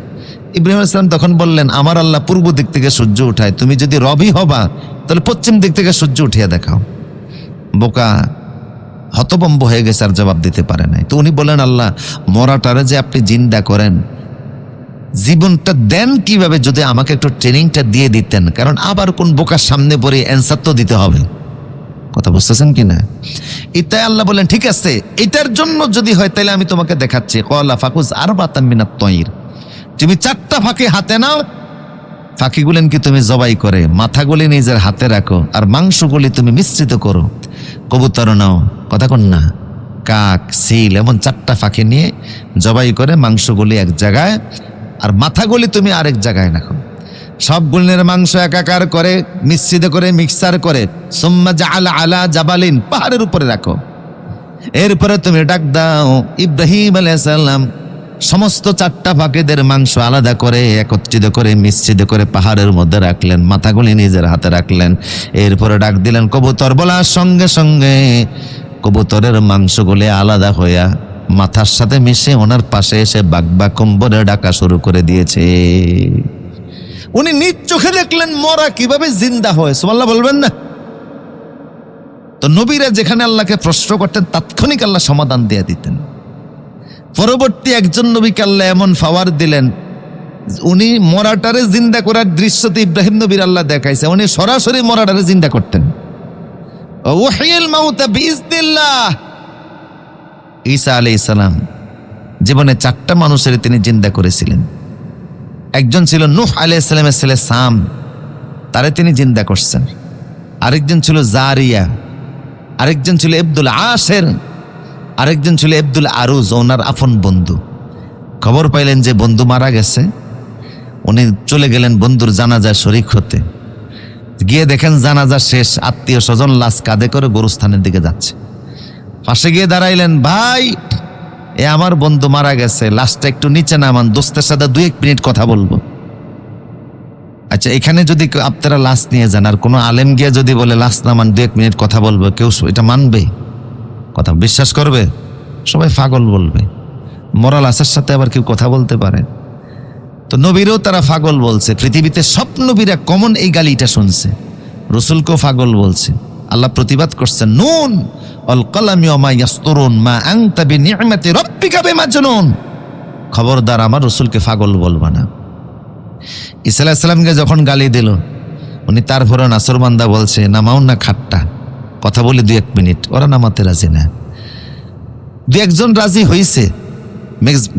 ইব্রাহিম আলাইহিস সালাম তখন বললেন, আমার আল্লাহ পূর্ব দিক থেকে সূর্য উঠায়, তুমি যদি রবি হবা তাহলে পশ্চিম দিক থেকে সূর্য উঠিয়া দেখাও। বোকা হতভম্ব হয়ে গেছে, আর জবাব দিতে পারে নাই। তো উনি বলেন, আল্লাহ, মরাটারে যে আপনি জিন্দা করেন, জীবনটা দেন কিভাবে, যদি আমাকে একটু ট্রেনিংটা দিয়ে দিতেন, কারণ আবার কোন বোকার সামনে পড়ে অ্যান্সার তো দিতে হবে। কথা বুঝতেছেন কিনা? এটাই আল্লাহ বলেন, ঠিক আছে, এটার জন্য যদি হয় তাহলে আমি তোমাকে দেখাচ্ছি। ক্বালা ফাকুজ আরবাতাম মিনাত তায়র, তুমি 4টা ফাঁকি হাতে নাও, ফাঁকিগুলেন কি তুমি জবাই করে মাথাগুলি নিজের হাতে রাখো, আর মাংসগুলি তুমি মিশ্রিত করো। কবুতর নাও, কথা কন না, কাক, সিল, এমন 4টা ফাঁকি নিয়ে জবাই করে মাংসগুলি এক জায়গায়, আর মাথাগুলি তুমি আরেক জায়গায় রাখো। সবগুলির মাংস একাকার করে মিশ্রিত করে মিক্সার করে সুম্মা জাআলা আলা জাবালিন, পাহাড়ের উপরে রাখো। এরপরে তুমি ডাক দাও। ইব্রাহিম আলাইহিস সালাম সমস্ত 4টা ফাঁকিদের মাংস আলাদা করে একত্রিত করে মিশ্রিত করে পাহাড়ের মধ্যে রাখলেন, মাথাগুলি নিজের হাতে রাখলেন। এরপরে ডাক দিলেন কবুতর, বলার সঙ্গে সঙ্গে কবুতরের মাংসগুলি আলাদা হইয়া মাথার সাথে মিশে ওনার পাশে এসে বাগবা কম্বরে ডাকা শুরু করে দিয়েছে। উনি নিজ চোখে দেখলেন মরা কিভাবে জিন্দা হয়। সুবহানাল্লাহ বলবেন না? তো নবীরা যেখানে আল্লাহকে প্রশ্ন করতেন তাৎক্ষণিক আল্লাহ সমাধান দিয়ে দিতেন। পরবর্তী একজন নবীকে আল্লাহ এমন পাওয়ার দিলেন, উনি মরাটারে জিন্দা করার দৃশ্যতে ইব্রাহিম নবীর আল্লাহ দেখাইছে, উনি সরাসরি মরাটারে জিন্দা করতেন। ওয়াহিল মাউতা বিইজনিল্লাহ, ঈসা আলাইহিস সালাম জীবনে 4টা মানুষের তিনি জিন্দা করেছিলেন। একজন ছিল নূহ আলাইহিস সালামের ছেলে সাম, তারে তিনি জিন্দা করছেন। আরেকজন ছিল জারিয়া, আরেকজন ছিল আব্দুল আশের, আরেকজন ছিল আব্দুল আরুজ, ওনার আপন বন্ধু। খবর পাইলেন যে বন্ধু মারা গেছে, উনি চলে গেলেন বন্ধুর জানাজা শরীক হতে। গিয়ে দেখেন জানাজা শেষ, আত্মীয় স্বজন লাশ কাঁধে করে গোরস্থানের দিকে যাচ্ছে। পাশে গিয়ে দাঁড়াইলেন, ভাই এ আমার বন্ধু মারা গেছে, লাশটা একটু নিচে নামান, দোস্তের সাথে 2-1 মিনিট কথা বলবো। আচ্ছা, এখানে যদি আপনারা লাশ নিয়ে যান আর কোনো আলেম গিয়ে যদি বলে লাশ নামান 2-1 মিনিট কথা বলবো, কেউ এটা মানবে? কথা বিশ্বাস করবে? সবাই পাগল বলবে। মরা লাশের সাথে আবার কেউ কথা বলতে পারে? তো নবীরও তারা পাগল বলছে। পৃথিবীতে সব নবীরা কমন এই গালিটা শুনছে, রসুলকেও পাগল বলছে। আল্লাহ প্রতিবাদ করছেন, নুন অল কলামি ওয়া মা ইয়াসতুরুন মা আনতা বিনি'মাতি রাব্বিকা বিমাজনুন। খবরদার আমার রসুলকে পাগল বলবা না। ঈসা আলাইহিস সালামকে যখন গালি দিল, উনি তারপরে নাসরবান্দা বলছে, নামাউন না খাটটা, কথা বলি 2-1 মিনিট। ওরা নামাতে রাজি না। 2-1 জন রাজি হইছে,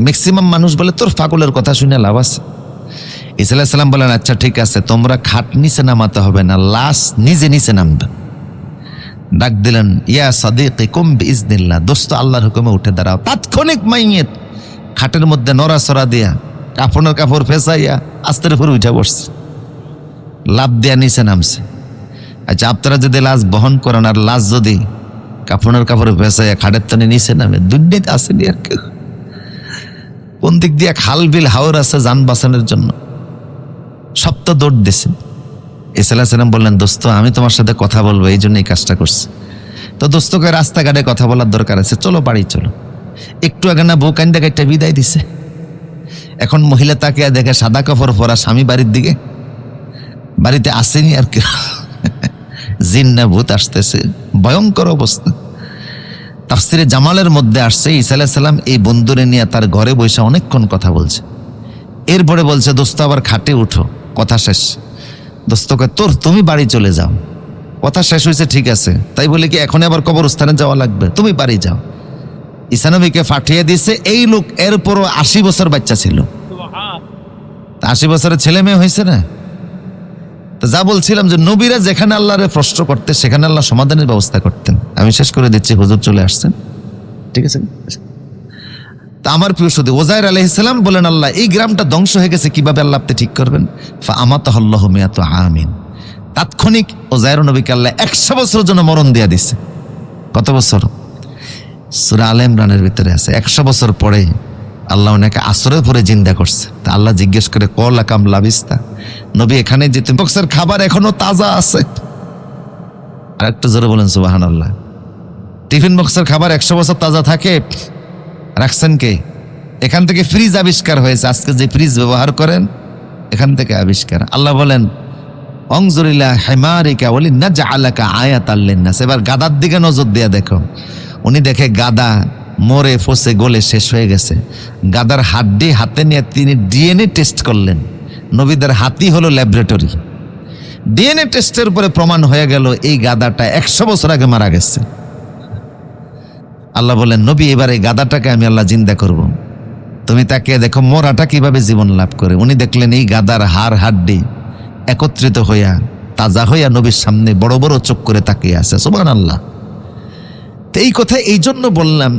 ম্যাক্সিমাম মানুষ বলে তোর পাগলের কথা শুনে লাভ আছে। ঈসা আলাইহিস সালাম বলেন, আচ্ছা ঠিক আছে, তোমরা খাট নিচে নামাতে হবে না, লাশ নিজে নিচে নামবে। ডাক দিলেন, ইয়া সাদিকি কুম বিইজনিল্লাহ, দোস্ত আল্লাহর হুকুমে উঠে দাঁড়াও। তাৎক্ষণিক মাইয়েত খাটের মধ্যে নড়াচড়া দিয়া কাপড়ের কাপড় ফেসাইয়া আস্তের উপরে উঠে বসছে, লাভ দিয়া নিচে নামছে। আচ্ছা, আপনারা যদি লাশ বহন করেন আর লাশ যদি কাপড়ের কাপড়ে ফেসাইয়া খাটের তনে নিচে নামে, দুর্নীতি আসেনি আর কেউ? কোন দিক দিয়ে খাল বিল হাওর আছে যান বাঁচানোর জন্য? সব তো দৌড় দিছে। ঈসা আলাইহিস সালাম বললেন, দোস্ত আমি তোমার সাথে কথা বলবো, এই জন্য এই কাজটা করছি। তো দোস্তকে রাস্তাঘাটে কথা বলার দরকার আছে, চলো বাড়ি চলো। একটু আগে না বউ কান্দা কাইটা বিদায় দিছে, এখন মহিলা তাকে দেখে সাদা কাপড় পরা স্বামী বাড়ির দিকে, বাড়িতে আসেনি আর কি, জিন না ভূত আসতেছে, ভয়ঙ্কর অবস্থা। তাফসিরে জামালের মধ্যে আসছে, ঈসা আলাইহিস সালাম এই বন্ধুরে নিয়ে তার ঘরে বসে অনেকক্ষণ কথা বলছে। এরপরে বলছে, দোস্ত আবার খাটে উঠো, কথা শেষ। দোস্তকে তুমি বাড়ি চলে যাও, কথা শেষ হয়েছে, ঠিক আছে। তাই বলে কি এখন আবার কবরস্থানে যাওয়া লাগবে? তুমি বাড়ি যাও। ঈসা নবীকে পাঠিয়ে দিছে। এই লোক এরপরও 80 বছর বাচ্চা ছিল, 80 বছরের ছেলে মেয়ে হয়েছে না। তো যা বলছিলাম যে নবীরা যেখানে আল্লাহরে প্রশ্ন করতেন সেখানে আল্লাহ সমাধানের ব্যবস্থা করতেন। আমি শেষ করে দিচ্ছি, হুজুর চলে আসছেন, ঠিক আছে। তা আমার প্রিয় শুধু ওজাইর আলাইহিস সালাম বলেন, আল্লাহ এই গ্রামটা ধ্বংস হয়ে গেছে, কিভাবে আল্লাহ আপনি ঠিক করবেন? ফাআমাতাহুল্লাহু মিয়াতু আমিন। তাৎক্ষণিক ওজাইর নবীকে আল্লাহ 100 বছরের জন্য মরণ দিয়া দিছে। কত বছর? সূরা আলে ইমরানের ভিতরে আছে। 100 বছর পরে আল্লাহ ওনাকে আসরের পরে জিন্দা করছে। তা আল্লাহ জিজ্ঞেস করে, কলা কাম লাবিস্তা, নবী এখানে যে বক্সের খাবার এখনো তাজা আছে? আর একটু জোরে বলেন সুবহানাল্লাহ। টিফিন বক্সের খাবার 100 বছর তাজা থাকে? রাখছেন কে? এখান থেকে ফ্রিজ আবিষ্কার হয়েছে। আজকে যে ফ্রিজ ব্যবহার করেন এখান থেকে আবিষ্কার। আল্লাহ বলেন, অনজুরিলা হিমারিকা ওয়ালিনাজআলাকা আয়াতাল লিন্নাস। এবার গাদার দিকে নজর দিয়ে দেখো। উনি দেখে গাদা মরে ফসে গলে শেষ হয়ে গেছে। গাদার হাড্ডি হাতে নিয়ে তিনি ডিএনএ টেস্ট করলেন। নবীদের হাতই হলো ল্যাবরেটরি। ডিএনএ টেস্টের পরে প্রমাণ হয়ে গেল এই গাদাটা 100 বছর আগে মারা গেছে। আল্লাহ বলেন, নবী এবার এই গাদাটাকে আমি আল্লাহ জিন্দা করব, তুমি তাকে দেখো মরাটা কিভাবে জীবন লাভ করে। উনি দেখলেন এই গাদার হাড় হাড্ডি একত্রিত হইয়া তাজা হইয়া নবীর সামনে বড় বড় চোখ করে তাকিয়ে আছে। সুবহানাল্লাহ। তো এই কথা এই জন্য বললাম,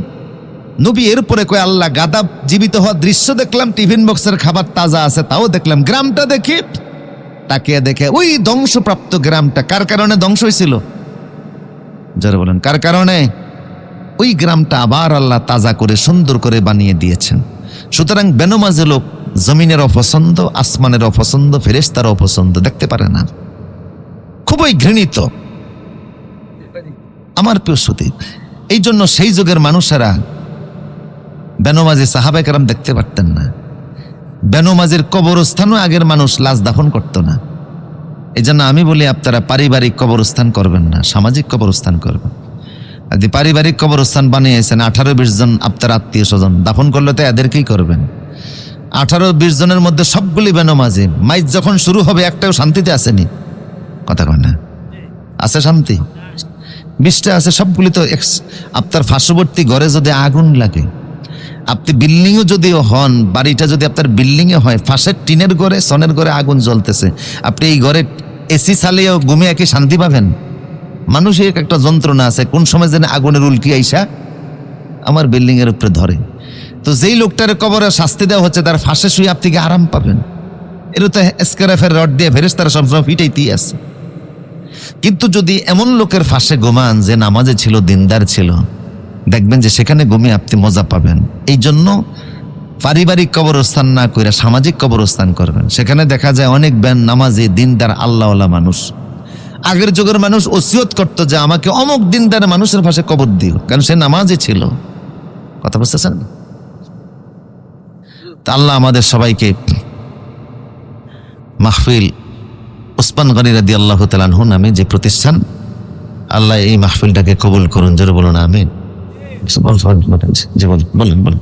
নবী এরপরে কয়, আল্লাহ গাদা জীবিত হওয়ার দৃশ্য দেখলাম, টিফিন বক্সের খাবার তাজা আছে তাও দেখলাম, গ্রামটা দেখি, তাকিয়ে দেখে ওই ধ্বংসপ্রাপ্ত গ্রামটা কার কারণে ধ্বংস হয়েছিল? যারা বলেন কার কারণে? ওই গ্রামটা আবার আল্লাহ তাজা করে সুন্দর করে বানিয়ে দিয়েছেন। সুতরাং বেনমাজে লোক জমিনের অপছন্দ, আসমানের অপছন্দ, ফেরেশতার অপছন্দ দেখতে পারে না, খুবই ঘৃণিত। আমার প্রিয় সুধী, এই জন্য সেই যুগের মানুষেরা বেনমাজি সাহাবায়ে কেরাম দেখতে পারতেন না। বেনমাজির কবরস্থানও আগের মানুষ লাশ দাফন করতো না। এই জন্য আমি বলি, আপনারা পারিবারিক কবরস্থান করবেন না, সামাজিক কবরস্থান করবেন। যদি পারিবারিক কবরস্থান বানিয়েছেন, 18-20 জন আপনার আত্মীয় স্বজন দাফন করলে তো এদেরকেই করবেন। 18-20 জনের মধ্যে সবগুলি বেনমাজি। মাইজ যখন শুরু হবে একটাও শান্তিতে আসেনি, কথা কয় না? আছে শান্তি? 20টা আছে, সবগুলি তো আপনার পার্শ্ববর্তী ঘরে যদি আগুন লাগে, আপনি বিল্ডিংও যদিও হন, বাড়িটা যদি আপনার বিল্ডিংয়ে হয়, ফাঁসের টিনের ঘরে, সনের ঘরে আগুন জ্বলতেছে, আপনি এই ঘরে এসি চালিয়েও ঘুমিয়ে কি শান্তি পাবেন? মানুষের একটা যন্ত্রণা আছে, কোন সময় যেন আগুনের উল্কি আইসা আমার বিল্ডিং এর উপরে ধরে। তো যেই লোকটার কবরে শাস্তি দেওয়া হচ্ছে, তার ফাঁসে শুয়ে আপনি কি আরাম পাবেন? এটা তো স্ক্র্যাপের রড দিয়ে ফেরেশতারা সবসময় পিটাইতেই আছে। কিন্তু যদি এমন লোকের ফাঁসে ঘুমান যে নামাজে ছিল, দিনদার ছিল, দেখবেন যে সেখানে ঘুমিয়ে আপনি মজা পাবেন। এই জন্য পারিবারিক কবরস্থান না করে সামাজিক কবরস্থান করবেন। সেখানে দেখা যায় অনেক নামাজি, দিনদার, আল্লাহওয়ালা মানুষ। আগের যুগের মানুষ ওসিয়ত করতো যে আমাকে অমুক দিনদার মানুষের পাশে কবর দিও, কারণ সে নামাজি ছিল। কথা বুঝতেছেন? তা আল্লাহ আমাদের সবাইকে মাহফিল ওসমান গনি রাদিয়াল্লাহু তাআলা আনহু নামে যে প্রতিষ্ঠান, আল্লাহ এই মাহফিলটাকে কবুল করুন। জোরে বলুন আমিন। বলেন বলেন।